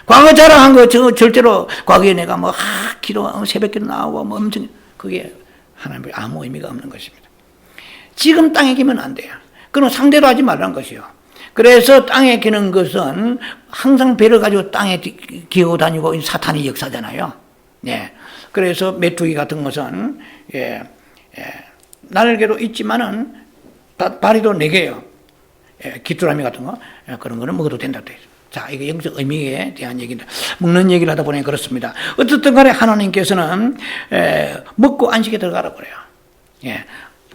과거 자랑한 거 절대로 과거에 내가 기도 새벽기도 나오고 엄청 그게 하나님의 아무 의미가 없는 것입니다. 지금 땅에 기면 안 돼요. 그럼 상대로 하지 말라는 것이요. 그래서 땅에 기는 것은 항상 배를 가지고 땅에 기고 다니고 사탄의 역사잖아요. 예. 그래서 메뚜기 같은 것은 날개도 있지만은 다리도 4개예요. 귀뚜라미 같은 거 그런 거는 먹어도 된다고 돼 있어요. 자, 이게 영적 의미에 대한 얘기입니다. 먹는 얘기를 하다 보니 그렇습니다. 어쨌든 간에 하나님께서는 먹고 안식에 들어가라 그래요. 예.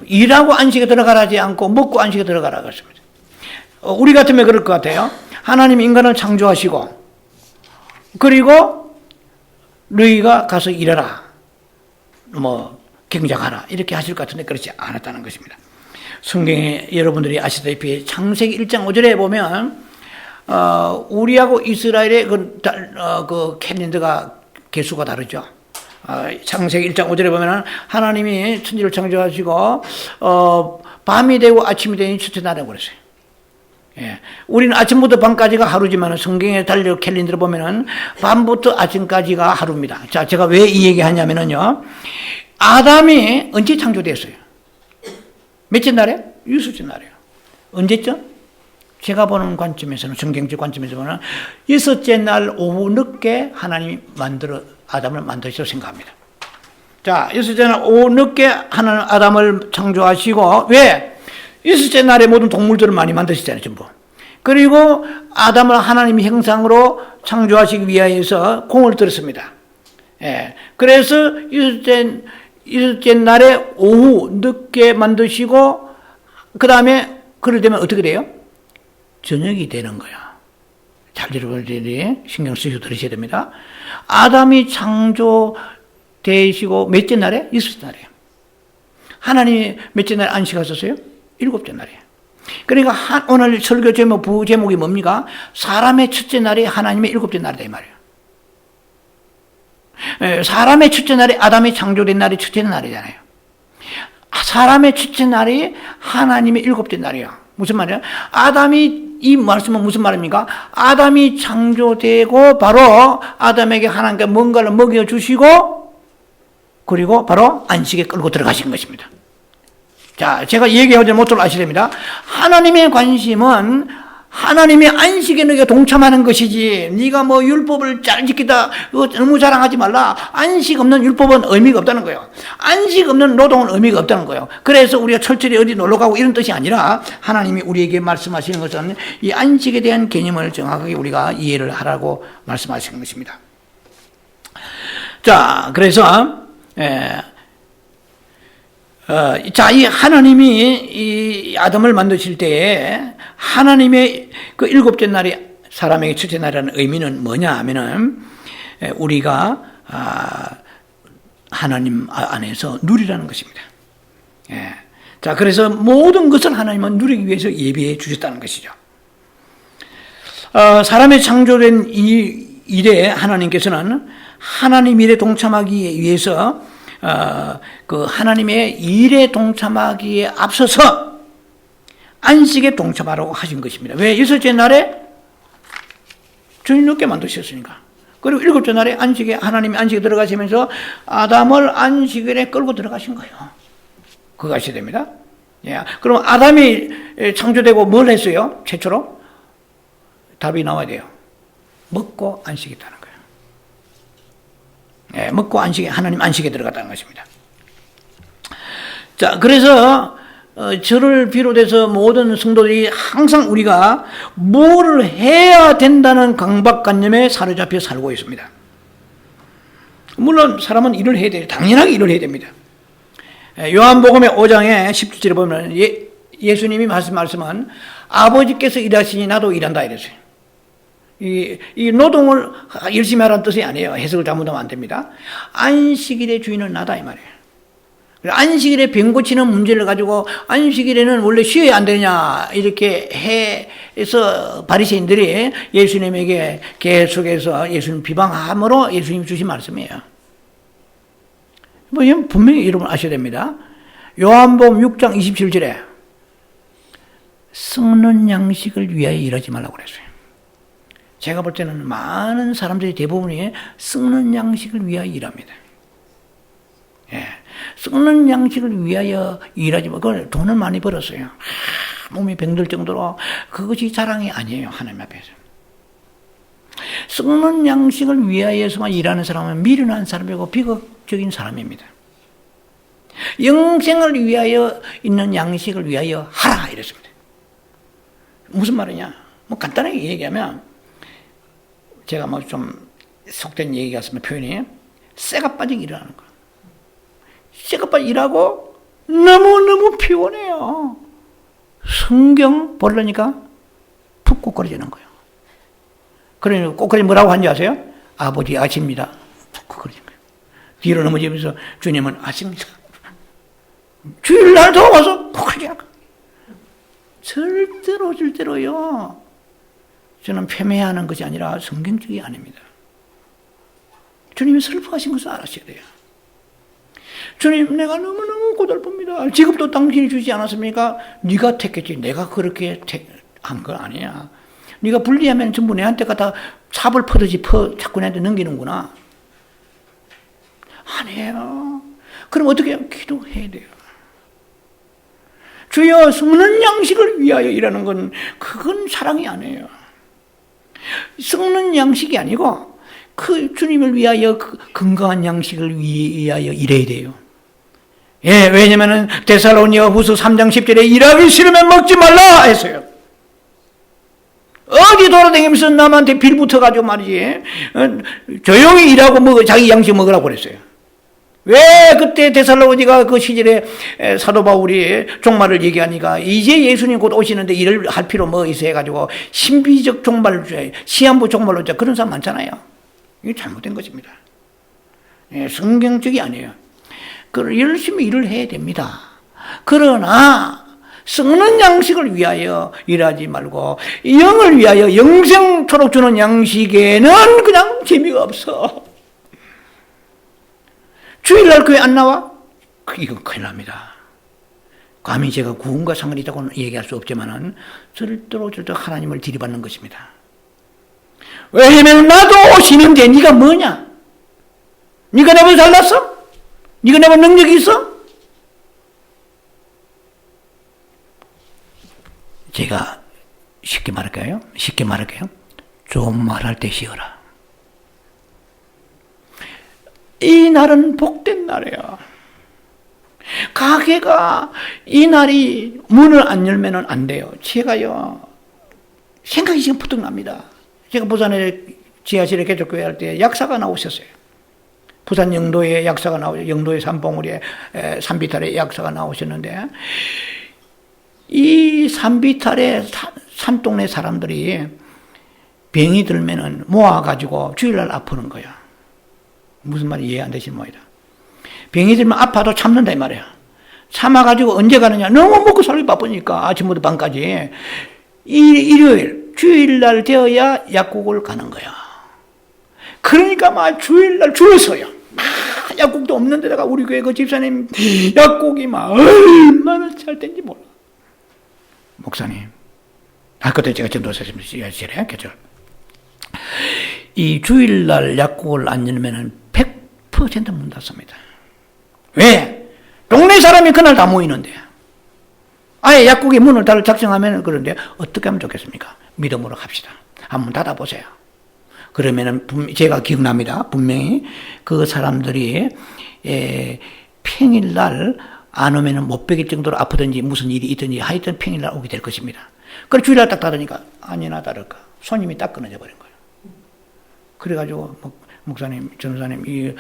일하고 안식에 들어가라지 않고 먹고 안식에 들어가라 그랬습니다. 우리 같으면 그럴 것 같아요. 하나님 인간을 창조하시고 그리고 너희가 가서 일하라, 뭐 경작하라 이렇게 하실 것 같은데 그렇지 않았다는 것입니다. 성경에 여러분들이 아시다시피 창세기 1장 5절에 보면 우리하고 이스라엘의 그 캘린더가 개수가 다르죠. 창세기 1장 5절에 보면 하나님이 천지를 창조하시고 밤이 되고 아침이 되니 첫째 날에 그랬어요. 예. 우리는 아침부터 밤까지가 하루지만 성경에 달려 캘린더를 보면은 밤부터 아침까지가 하루입니다. 자, 제가 왜 이 얘기 하냐면은요. 아담이 언제 창조됐어요? 몇째 날에? 유수째 날이에요. 언제죠? 제가 보는 관점에서는, 성경적 관점에서 보면 여섯째 날 오후 늦게 하나님이 아담을 만드시라고 생각합니다. 자, 여섯째 날 오후 늦게 하나님 아담을 창조하시고, 왜? 여섯째 날에 모든 동물들을 많이 만드시잖아요, 전부. 그리고 아담을 하나님의 형상으로 창조하시기 위하여서 공을 들였습니다. 예. 그래서 여섯째 날에 오후 늦게 만드시고, 그 다음에, 그럴 때면 어떻게 돼요? 저녁이 되는 거야. 잘 여러분들이 신경 쓰시고 들으셔야 됩니다. 아담이 창조되시고 몇째 날에? 여섯째 날이에요. 하나님이 몇째 날에 안식하셨어요? 일곱째 날이에요. 그러니까 오늘 설교 제목, 부제목이 뭡니까? 사람의 첫째 날이 하나님의 일곱째 날이다 이 말이에요. 사람의 첫째 날이 아담이 창조된 날이 첫째 날이잖아요. 사람의 첫째 날이 하나님의 일곱째 날이에요. 무슨 말이에요? 이 말씀은 무슨 말입니까? 아담이 창조되고 바로 아담에게 하나님께 뭔가를 먹여주시고 그리고 바로 안식에 끌고 들어가신 것입니다. 자, 제가 얘기하지 못할 아셔야 됩니다. 하나님의 관심은 하나님의 안식에 너희가 동참하는 것이지 네가 뭐 율법을 잘 지키다 너무 자랑하지 말라. 안식 없는 율법은 의미가 없다는 거예요. 안식 없는 노동은 의미가 없다는 거예요. 그래서 우리가 철저히 어디 놀러가고 이런 뜻이 아니라 하나님이 우리에게 말씀하시는 것은 이 안식에 대한 개념을 정확하게 우리가 이해를 하라고 말씀하시는 것입니다. 자, 그래서 자, 이 하나님이 이 아담을 만드실 때에 하나님의 그 일곱째 날이 사람에게 첫째 날이라는 의미는 뭐냐 하면은 우리가 하나님 안에서 누리라는 것입니다. 예. 자, 그래서 모든 것을 하나님은 누리기 위해서 예비해 주셨다는 것이죠. 사람의 창조된 이 일에 하나님께서는 하나님 일에 동참하기 위해서 그 하나님의 일에 동참하기에 앞서서 안식에 동참하라고 하신 것입니다. 왜? 여섯째 날에 저녁 늦게 만드셨으니까. 그리고 일곱째 날에 하나님이 안식에 들어가시면서 아담을 안식일에 끌고 들어가신 거예요. 그거 아셔야 됩니다. 예. 그럼 아담이 창조되고 뭘 했어요? 최초로? 답이 나와야 돼요. 먹고 안식했다는 거예요. 예, 먹고 하나님 안식에 들어갔다는 것입니다. 자, 그래서 저를 비롯해서 모든 성도들이 항상 우리가 뭐를 해야 된다는 강박관념에 사로잡혀 살고 있습니다. 물론 사람은 일을 해야 돼요. 당연하게 일을 해야 됩니다. 요한복음의 5장에 17절에 보면 예수님이 말씀은 아버지께서 일하시니 나도 일한다 이랬어요. 이 노동을 열심히 하라는 뜻이 아니에요. 해석을 잘못하면 안 됩니다. 안식일의 주인은 나다 이 말이에요. 안식일에 병 고치는 문제를 가지고 안식일에는 원래 쉬어야 안 되냐 이렇게 해서 바리새인들이 예수님에게 계속해서 예수님 비방함으로 예수님 주신 말씀이에요. 뭐 이건 분명히 여러분 아셔야 됩니다. 요한복음 6장 27절에 썩는 양식을 위하여 일하지 말라고 그랬어요. 제가 볼 때는 많은 사람들이 대부분이 썩는 양식을 위하여 일합니다. 예. 썩는 양식을 위하여 일하지 마. 그걸 돈을 많이 벌었어요. 몸이 병들 정도로 그것이 자랑이 아니에요. 하나님 앞에서. 썩는 양식을 위하여서만 일하는 사람은 미련한 사람이고 비극적인 사람입니다. 영생을 위하여 있는 양식을 위하여 하라 이랬습니다. 무슨 말이냐? 뭐 간단하게 얘기하면 제가 뭐 좀 속된 얘기 같으면 표현이 쇠가 빠지게 일하는 거예요. 쇠가 빠지게 일하고 너무너무 피곤해요. 성경 보려니까 푹 꼬꾸라지는 거예요. 그러니 꼬꾸라지 뭐라고 하는지 아세요? 아버지 아십니다. 푹 꼬꾸라지는 거예요. 뒤로 넘어지면서 주님은 아십니다. 주일날 더 와서 꼬꾸라지는 거예요. 절대로요. 저는 폄훼하는 것이 아니라 성경적이 아닙니다. 주님이 슬퍼하신 것을 알아셔야 돼요. 주님, 내가 너무너무 고달픕니다. 직업도 당신이 주지 않았습니까? 네가 택했지. 내가 그렇게 한 건 아니야. 네가 분리하면 전부 내한테 갖다 삽을 퍼듯이 자꾸 내한테 넘기는구나. 아니에요. 그럼 어떻게 해요? 기도해야 돼요. 주여, 썩는 양식을 위하여 일하는 건 그건 사랑이 아니에요. 썩는 양식이 아니고 그 주님을 위하여 그 건강한 양식을 위하여 일해야 돼요. 예, 왜냐면은 데살로니가 후서 3장 10절에 일하기 싫으면 먹지 말라 했어요. 어디 돌아다니면서 남한테 빌 붙어가지고 말이지 조용히 일하고 자기 양식 먹으라고 그랬어요. 왜 그때 데살로니가 그 시절에 사도 바울이 종말을 얘기하니까 이제 예수님 곧 오시는데 일을 할 필요 뭐 있어 해가지고 신비적 종말, 시한부 종말로 그런 사람 많잖아요. 이게 잘못된 것입니다. 예, 성경적이 아니에요. 열심히 일을 해야 됩니다. 그러나 썩는 양식을 위하여 일하지 말고 영을 위하여 영생토록 주는 양식에는 그냥 재미가 없어. 주일날 교회 안 나와? 이건 큰일 납니다. 감히 제가 구원과 상관이 있다고는 얘기할 수 없지만은 절대로 하나님을 들이받는 것입니다. 왜냐면 나도 오시는데 네가 뭐냐? 네가 내보다 잘났어? 네가 내보다 능력이 있어? 제가 쉽게 말할게요. 좋은 말할 때 쉬어라. 이 날은 복된 날이에요. 가게가 이 날이 문을 안 열면 안 돼요. 제가요, 생각이 지금 부득 납니다. 제가 부산에 지하실에 개척교회 할 때 약사가 나오셨어요. 부산 영도에 약사가 영도의 산봉우리에 산비탈에 약사가 나오셨는데, 이 산비탈에 산동네 사람들이 병이 들면은 모아가지고 주일날 아프는 거야. 무슨 말이 이해 안 되시는 모양이다. 병이 들면 아파도 참는다 이 말이야. 참아가지고 언제 가느냐. 너무 먹고 살기 바쁘니까 아침부터 밤까지. 일요일, 주일날 되어야 약국을 가는 거야. 그러니까 막 주일날 줄을 서요. 막 약국도 없는 데다가 우리 교회 그 집사님 약국이 막 얼마나 잘 된지 몰라. 목사님, 그때 제가 전도사님이시래, 그죠? 이 주일날 약국을 안 열면은 100% 문 닫습니다. 왜? 동네 사람이 그날 다 모이는데. 아예 약국의 문을 닫을 작정하면 그런데 어떻게 하면 좋겠습니까? 믿음으로 합시다. 한번 닫아보세요. 그러면은 제가 기억납니다. 분명히 그 사람들이 평일날 안 오면은 못 베길 정도로 아프든지 무슨 일이 있든지 하여튼 평일날 오게 될 것입니다. 그래 주일날 딱 닫으니까 아니나 다를까 손님이 딱 끊어져 버린 거예요. 그래가지고 목사님, 전도사님,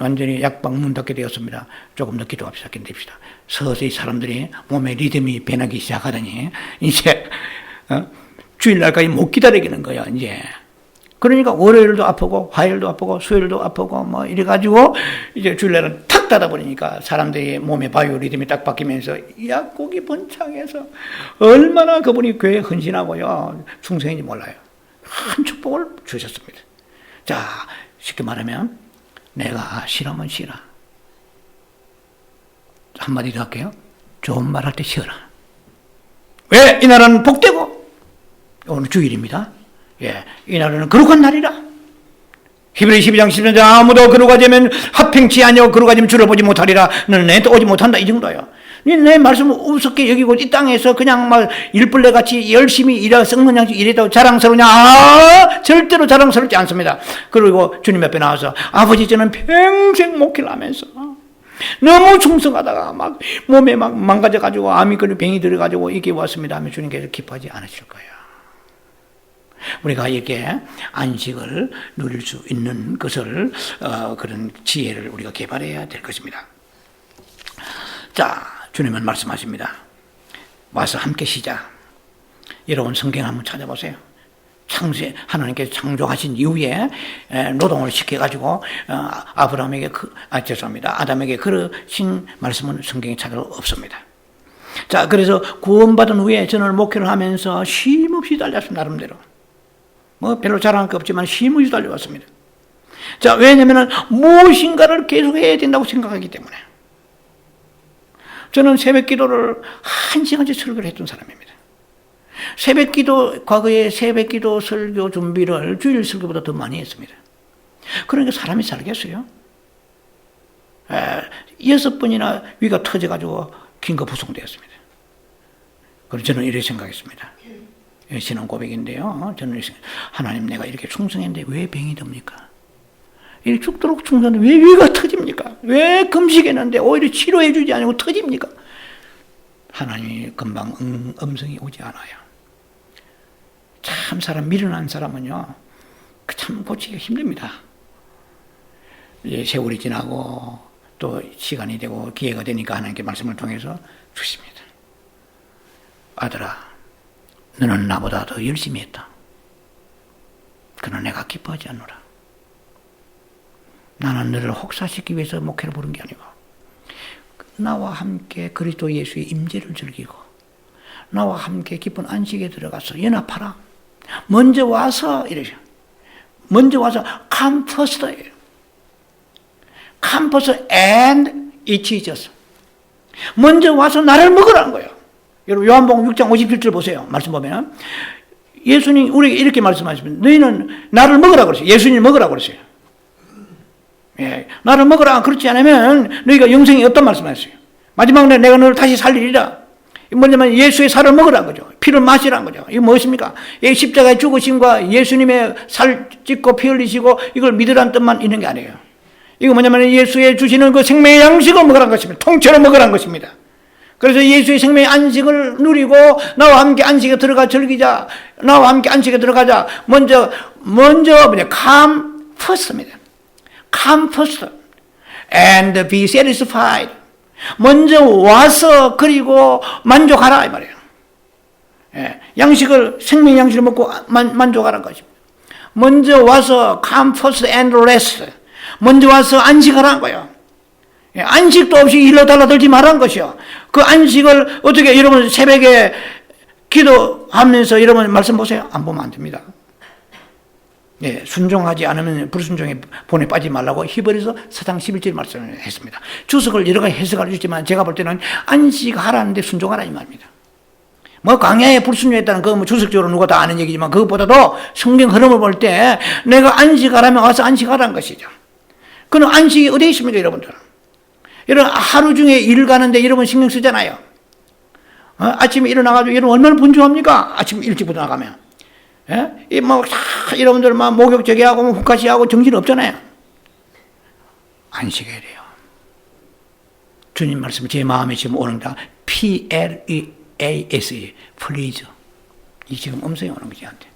완전히 약방 문 닫게 되었습니다. 조금 더 기도합시다. 견딥시다. 서서히 사람들이 몸에 리듬이 변하기 시작하더니 이제 주일날까지 못 기다리겠는 거야 이제. 그러니까 월요일도 아프고 화요일도 아프고 수요일도 아프고 뭐 이래가지고 이제 주일날은 탁 닫아버리니까 사람들이 몸의 바이오 리듬이 딱 바뀌면서 약국이 번창해서 얼마나 그분이 교회에 헌신하고요 충성인지 몰라요. 큰 축복을 주셨습니다. 자, 쉽게 말하면 내가 싫으면 싫어. 한마디 더 할게요. 좋은 말 할 때 쉬어라. 왜? 이 나라는 복되고 오늘 주일입니다. 예, 이 날은 거룩한 날이라. 히브리 12장 10절 아무도 거룩하지 않으면 합행치 아니하고 거룩하지 않으면 주를 보지 못하리라. 너는 내한테 오지 못한다. 이 정도야. 내 말씀을 우습게 여기고 이 땅에서 그냥 막 일벌레같이 열심히 일하고 썩는 양식 일했다고 자랑스러우냐? 절대로 자랑스럽지 않습니다. 그리고 주님 옆에 나와서 아버지 저는 평생 목회를 하면서 너무 충성하다가 막 몸에 막 망가져가지고 암이 걸려 병이 들어가지고 이게 왔습니다 하면 주님께서 기뻐하지 않으실 거예요. 우리가 이렇게 안식을 누릴 수 있는 것을 그런 지혜를 우리가 개발해야 될 것입니다. 자, 주님은 말씀하십니다. 와서 함께 쉬자. 여러분 성경 한번 찾아보세요. 하나님께서 창조하신 이후에 노동을 시켜가지고 아담에게 그러신 말씀은 성경에 찾아도 없습니다. 자, 그래서 구원받은 후에 저는 목회를 하면서 쉼없이 달렸습니다. 나름대로. 뭐 별로 잘한 게 없지만 쉼없이 달려왔습니다. 자, 왜냐하면 무엇인가를 계속해야 된다고 생각하기 때문에. 저는 새벽 기도를 1시간씩 설교를 했던 사람입니다. 과거에 새벽 기도 설교 준비를 주일 설교보다 더 많이 했습니다. 그러니까 사람이 살겠어요? 6번이나 위가 터져가지고 긴급 부송되었습니다. 그래서 저는 이렇게 생각했습니다. 신앙 고백인데요. 저는 하나님, 내가 이렇게 충성했는데 왜 병이 듭니까? 이렇게 죽도록 충성했는데 왜 위가 터집니까? 왜 금식했는데 오히려 치료해 주지 않고 터집니까? 하나님이 금방 음성이 오지 않아요. 참 미련한 사람은요, 참 고치기가 힘듭니다. 이제 세월이 지나고 또 시간이 되고 기회가 되니까 하나님께 말씀을 통해서 주십니다. 아들아, 너는 나보다 더 열심히 했다. 그러나 내가 기뻐하지 않노라. 나는 너를 혹사시키기 위해서 목회를 부른 게 아니고 나와 함께 그리스도 예수의 임재를 즐기고 나와 함께 기쁜 안식에 들어가서 연합하라. 먼저 와서 이러죠. 먼저 와서 come first예요. come first and eat Jesus. 먼저 와서 나를 먹으라는 거예요. 여러분 요한복음 6장 57절 보세요. 말씀 보면 예수님 우리에게 이렇게 말씀하시면 너희는 나를 먹으라 그러세요. 예수님 먹으라 그러세요. 예, 나를 먹으라. 그렇지 않으면 너희가 영생이 없단 말씀하셨어요. 마지막에 내가 너를 다시 살리리라. 뭐냐면 예수의 살을 먹으라는 거죠. 피를 마시라는 거죠. 이거 무엇입니까? 이 십자가의 죽으심과 예수님의 살 찢고 피 흘리시고 이걸 믿으라는 뜻만 있는 게 아니에요. 이거 뭐냐면 예수의 주시는 그 생명의 양식을 먹으라는 것입니다. 통째로 먹으라는 것입니다. 그래서 예수의 생명의 안식을 누리고 나와 함께 안식에 들어가 즐기자. 나와 함께 안식에 들어가자. 먼저 come first입니다. come first and be satisfied. 먼저 와서 그리고 만족하라 이 말이에요. 예, 생명 양식을 먹고 만족하라는 것입니다. 먼저 와서 come first and rest. 먼저 와서 안식하라는 거예요. 예, 안식도 없이 일러 달라들지 말라는 것이요. 그 안식을 어떻게 여러분 새벽에 기도하면서 여러분 말씀 보세요. 안 보면 안 됩니다. 예, 순종하지 않으면 불순종의 본에 빠지지 말라고 히브리서 4장 11절 말씀을 했습니다. 주석을 여러 가지 해석할 수 있지만 제가 볼 때는 안식하라는데 순종하라 이 말입니다. 뭐 광야에 불순종했다는 그 뭐 주석적으로 누가 다 아는 얘기지만 그것보다도 성경 흐름을 볼 때 내가 안식하라면 와서 안식하라는 것이죠. 그럼 안식이 어디에 있습니까 여러분들? 여러분 하루 중에 일 가는데 여러분 신경 쓰잖아요. 아침에 일어나가지고 여러분 얼마나 분주합니까? 아침 일찍부터 나가면. 예? 여러분들 목욕제기 하고 훅가시 하고 정신 없잖아요. 안식해야 돼요. 주님 말씀 제 마음에 지금 오는다. P-L-E-A-S-E please. 이 지금 음성이 오는 거지 한테.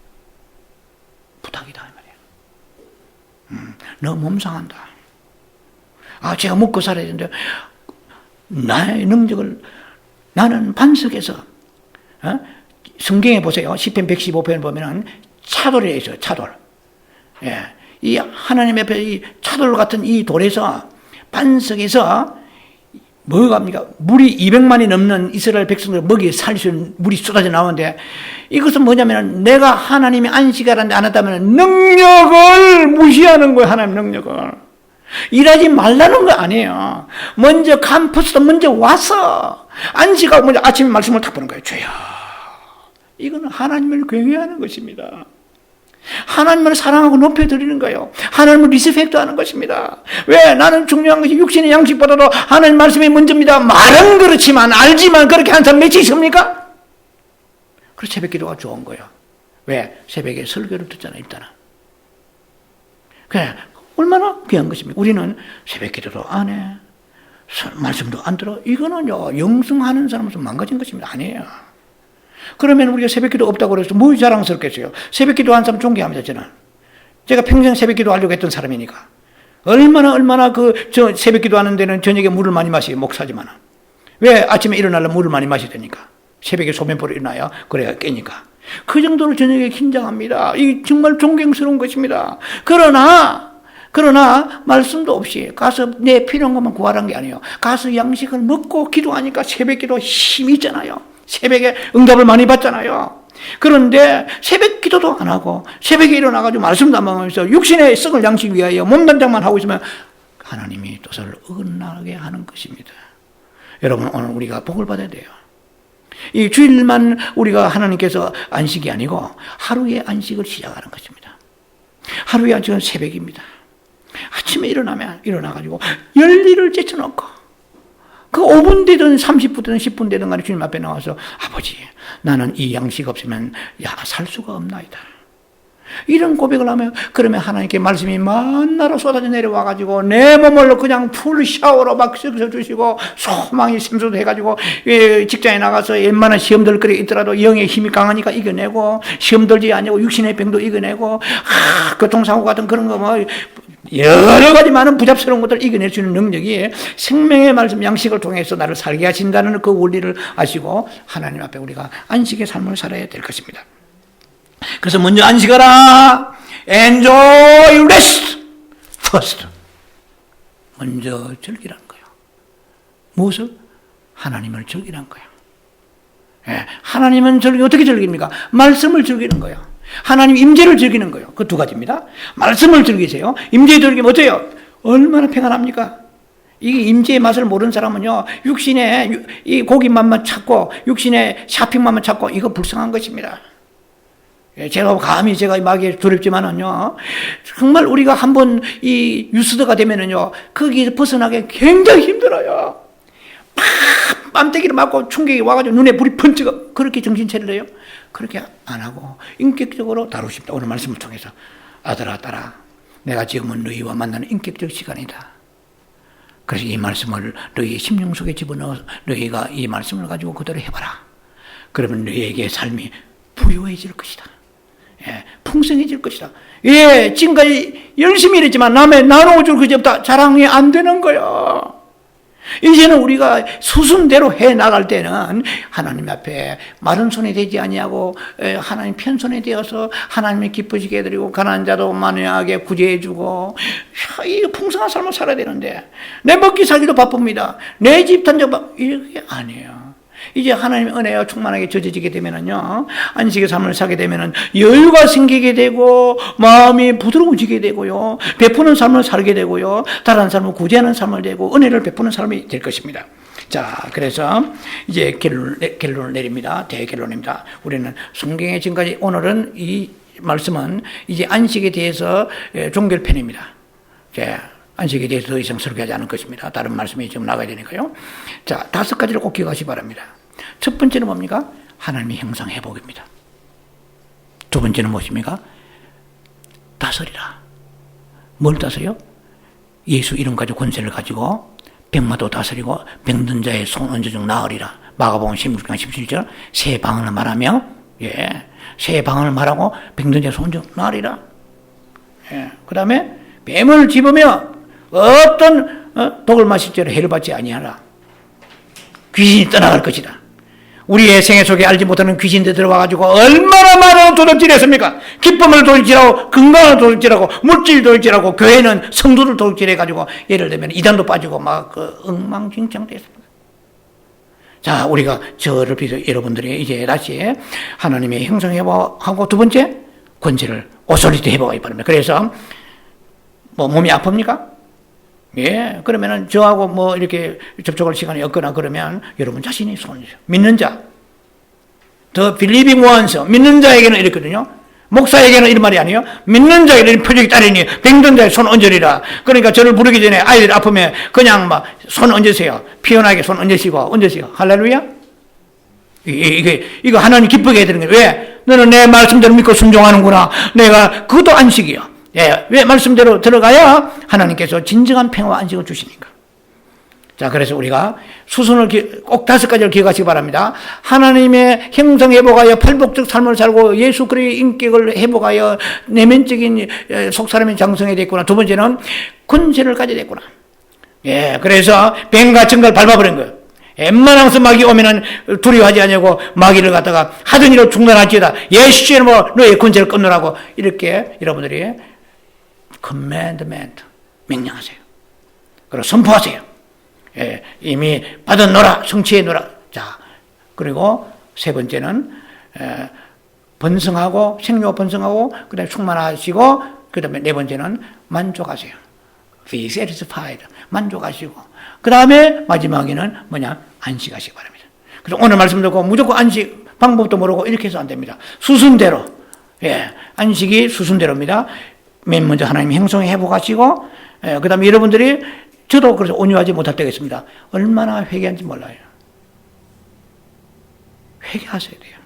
부탁이다 이 말이에요. 너 몸 상한다. 제가 먹고 살아야 되는데 나의 능력을 나는 반석에서 성경에 보세요. 시편 115편 보면은 차돌에 있어요. 차돌. 예. 이 하나님 앞에 이 차돌 같은 이 돌에서 반석에서 뭐가 합니까? 물이 200만이 넘는 이스라엘 백성들 먹이 살 수 있는 물이 쏟아져 나오는데 이것은 뭐냐면 내가 하나님이 안식하라는데 안 했다면 능력을 무시하는 거예요. 하나님 능력을. 일하지 말라는 거 아니에요. 먼저 캠퍼스도 먼저 와서 안식하고 먼저 아침에 말씀을 탁 보는 거예요. 주여. 이건 하나님을 경외하는 것입니다. 하나님을 사랑하고 높여드리는 거예요. 하나님을 리스펙트하는 것입니다. 왜? 나는 중요한 것이 육신의 양식보다도 하나님 말씀이 먼저입니다. 말은 그렇지만 알지만 그렇게 하는 사람 몇이 있습니까? 그래서 새벽 기도가 좋은 거예요. 왜? 새벽에 설교를 듣잖아요. 일단은. 그래 얼마나 귀한 것입니까? 우리는 새벽 기도도 안 해. 말씀도 안 들어. 이거는요 영성하는 사람으로서 망가진 것입니다. 아니에요. 그러면 우리가 새벽기도 없다고 그래서 뭐 자랑스럽겠어요. 새벽기도 한 사람 존경합니다, 저는. 제가 평생 새벽기도 하려고 했던 사람이니까. 얼마나 저 새벽기도 하는 데는 저녁에 물을 많이 마시고 목사지만. 왜 아침에 일어나려면 물을 많이 마셔야 되니까. 새벽에 소변보러 일어나야 그래야 깨니까. 그 정도로 저녁에 긴장합니다. 이 정말 존경스러운 것입니다. 그러나 말씀도 없이 가서 내 필요한 것만 구하라는 게 아니에요. 가서 양식을 먹고 기도하니까 새벽기도 힘이 있잖아요. 새벽에 응답을 많이 받잖아요. 그런데 새벽 기도도 안 하고 새벽에 일어나가지고 말씀도 안 하면서 육신의 썩을 양식 위하여 몸단장만 하고 있으면 하나님이 뜻을 어긋나게 하는 것입니다. 여러분, 오늘 우리가 복을 받아야 돼요. 이 주일만 우리가 하나님께서 안식이 아니고 하루의 안식을 시작하는 것입니다. 하루의 안식은 새벽입니다. 아침에 일어나가지고 열일을 제쳐놓고 그 5분 되든 30분 되든 10분 되든 간에 주님 앞에 나와서 아버지, 나는 이 양식 없으면 살 수가 없나이다. 이런 고백을 하면 그러면 하나님께 말씀이 만나로 쏟아져 내려와가지고 내 몸을 그냥 풀 샤워로 막 씻어주시고 소망이 샘솟해가지고 직장에 나가서 웬만한 시험들 그래 있더라도 영의 힘이 강하니까 이겨내고 시험 들지 아니고 육신의 병도 이겨내고 교통사고 같은 그런 거 뭐 여러 가지 많은 부잡스러운 것들을 이겨낼 수 있는 능력이 생명의 말씀 양식을 통해서 나를 살게 하신다는 그 원리를 아시고 하나님 앞에 우리가 안식의 삶을 살아야 될 것입니다. 그래서 먼저 안식하라. Enjoy rest first. 먼저 즐기라는 거예요. 무엇을? 하나님을 즐기라는 거예요. 예, 하나님은 어떻게 즐깁니까? 말씀을 즐기는 거예요. 하나님 임재를 즐기는 거예요. 그 두 가지입니다. 말씀을 즐기세요. 임재 즐기면 어때요? 얼마나 평안합니까? 이 임재의 맛을 모르는 사람은요, 육신의 이 고기만만 찾고 육신의 샤핑만만 찾고 이거 불쌍한 것입니다. 제가 감히 제가 말하기 두렵지만은요, 정말 우리가 한번 이 유스더가 되면은요, 거기에서 벗어나기 굉장히 힘들어요. 뺨때기를 맞고 충격이 와가지고 눈에 불이 번쩍, 그렇게 정신 차리래요. 그렇게 안 하고 인격적으로 다루십니다. 오늘 말씀을 통해서 아들아 딸아, 내가 지금은 너희와 만나는 인격적 시간이다. 그래서 이 말씀을 너희의 심령 속에 집어넣어 너희가 이 말씀을 가지고 그대로 해봐라. 그러면 너희에게 삶이 부유해질 것이다. 예, 풍성해질 것이다. 예, 지금까지 열심히 일했지만 남의 나눠줄 것이 없다. 자랑이 안 되는 거예요. 이제는 우리가 수순대로 해 나갈 때는 하나님 앞에 마른 손이 되지 아니하고 하나님 편손에 되어서 하나님이 기쁘시게 해드리고 가난한 자도 만회하게 구제해주고 이 풍성한 삶을 살아야 되는데 내 먹기 살기도 바쁩니다. 내 집 단적 이게 아니에요. 이제 하나님의 은혜가 충만하게 젖어지게 되면은요, 안식의 삶을 살게 되면은 여유가 생기게 되고 마음이 부드러워지게 되고요, 베푸는 삶을 살게 되고요, 다른 삶을 구제하는 삶을 되고 은혜를 베푸는 삶이 될 것입니다. 자, 그래서 이제 결론을 내립니다. 대결론입니다. 우리는 성경의 지금까지 오늘은 이 말씀은 이제 안식에 대해서 종결편입니다. 안식에 대해서 더 이상 설교하지 않을 것입니다. 다른 말씀이 지금 나가야 되니까요. 자, 5가지를 꼭 기억하시기 바랍니다. 첫 번째는 뭡니까? 하나님의 형상 회복입니다. 두 번째는 무엇입니까? 다스리라. 뭘 다스려? 예수 이름 가지고 권세를 가지고 병마도 다스리고 병든 자의 손 얹어주고 나으리라. 마가복음 16장 17절 새 방언을 말하며, 새 방언을 말하고 병든 자의 손 얹어 나으리라. 그 다음에 뱀을 집으며 어떤 독을 마실 죄로 해를 받지 아니하라. 귀신이 떠나갈 것이다. 우리의 생애 속에 알지 못하는 귀신들 들어와가지고 얼마나 많은 도둑질했습니까? 기쁨을 도둑질하고 건강을 도둑질하고 물질 도둑질하고 교회는 성도를 도둑질해가지고 예를 들면 이단도 빠지고 막 엉망진창 됐습니다. 자, 우리가 저를 비롯해 여러분들이 이제 다시 하나님의 형상 회복하고 두 번째 권세를 오소리티 회복하기 바랍니다. 그래서 몸이 아픕니까? 예, 그러면은 저하고 뭐 이렇게 접촉할 시간이 없거나 그러면 여러분 자신이 손 믿는 자, 더 빌리빙 원서 믿는 자에게는 이렇거든요. 목사에게는 이런 말이 아니에요. 믿는 자에게는 표적이 따르니 병든 자의 손 얹으리라. 그러니까 저를 부르기 전에 아이들 아프면 그냥 막 손 얹으세요. 피어나게 손 얹으시고 할렐루야. 이거 하나님 기쁘게 해야 되는 거예요. 왜? 너는 내 말씀대로 믿고 순종하는구나. 내가 그것도 안식이요. 왜 말씀대로 들어가야 하나님께서 진정한 평화와 안식을 주시니까. 자, 그래서 우리가 수순을 꼭 5가지를 기억하시기 바랍니다. 하나님의 형성 회복하여 팔복적 삶을 살고 예수 그리스도의 인격을 회복하여 내면적인 속사람의 장성이 됐구나. 두 번째는 권세를 가져야 됐구나. 예, 그래서 뱀과 청가를 밟아버린 거예요. 웬만하면서 마귀 오면은 두려워하지 않냐고 마귀를 갖다가 하던 일을 중단할지어다. 예수의 이름으로 너의 권세를 끊으라고 이렇게 여러분들이 commandment 명령하세요. 그리고 선포하세요. 예, 이미 받았노라, 성취해노라. 자, 그리고 세 번째는 번성하고 생육하고 번성하고 그다음에 충만하시고 그다음에 네 번째는 만족하세요. Be satisfied. 만족하시고 그다음에 마지막에는 뭐냐? 안식하시기 바랍니다. 그래서 오늘 말씀 듣고 무조건 안식 방법도 모르고 이렇게 해서 안 됩니다. 수순대로. 예, 안식이 수순대로입니다. 맨 먼저 하나님 형성에 회복하시고 그다음에 여러분들이 저도 그래서 온유하지 못할 때가 있습니다. 얼마나 회개한지 몰라요. 회개하셔야 돼요.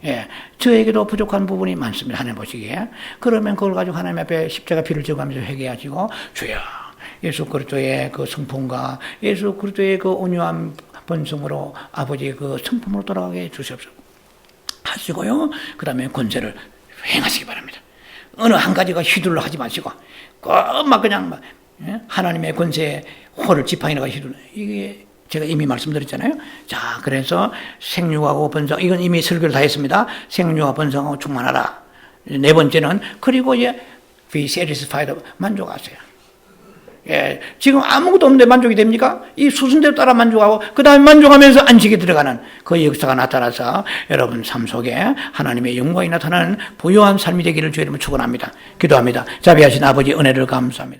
예, 저에게도 부족한 부분이 많습니다. 하나님 보시기에. 그러면 그걸 가지고 하나님 앞에 십자가 피를 지어가면서 회개하시고 주여 예수 그리스도의 그 성품과 예수 그리스도의 그 온유한 번성으로 아버지의 그 성품으로 돌아가게 해주시옵소서 하시고요. 그 다음에 권세를 행하시기 바랍니다. 어느 한 가지가 휘둘러 하지 마시고 막 그냥 막 하나님의 권세에 호를 지팡이가 휘둘러 이게 제가 이미 말씀드렸잖아요. 자, 그래서 생육하고 번성 이건 이미 설교를 다 했습니다. 생육하고 번성하고 충만하라. 네 번째는 그리고 이제 be satisfied 만족하세요. 예, 지금 아무것도 없는데 만족이 됩니까? 이 수순대로 따라 만족하고 그 다음에 만족하면서 안식에 들어가는 그 역사가 나타나서 여러분 삶 속에 하나님의 영광이 나타나는 부유한 삶이 되기를 주의 이름으로 축원합니다. 기도합니다. 자비하신 아버지 은혜를 감사합니다.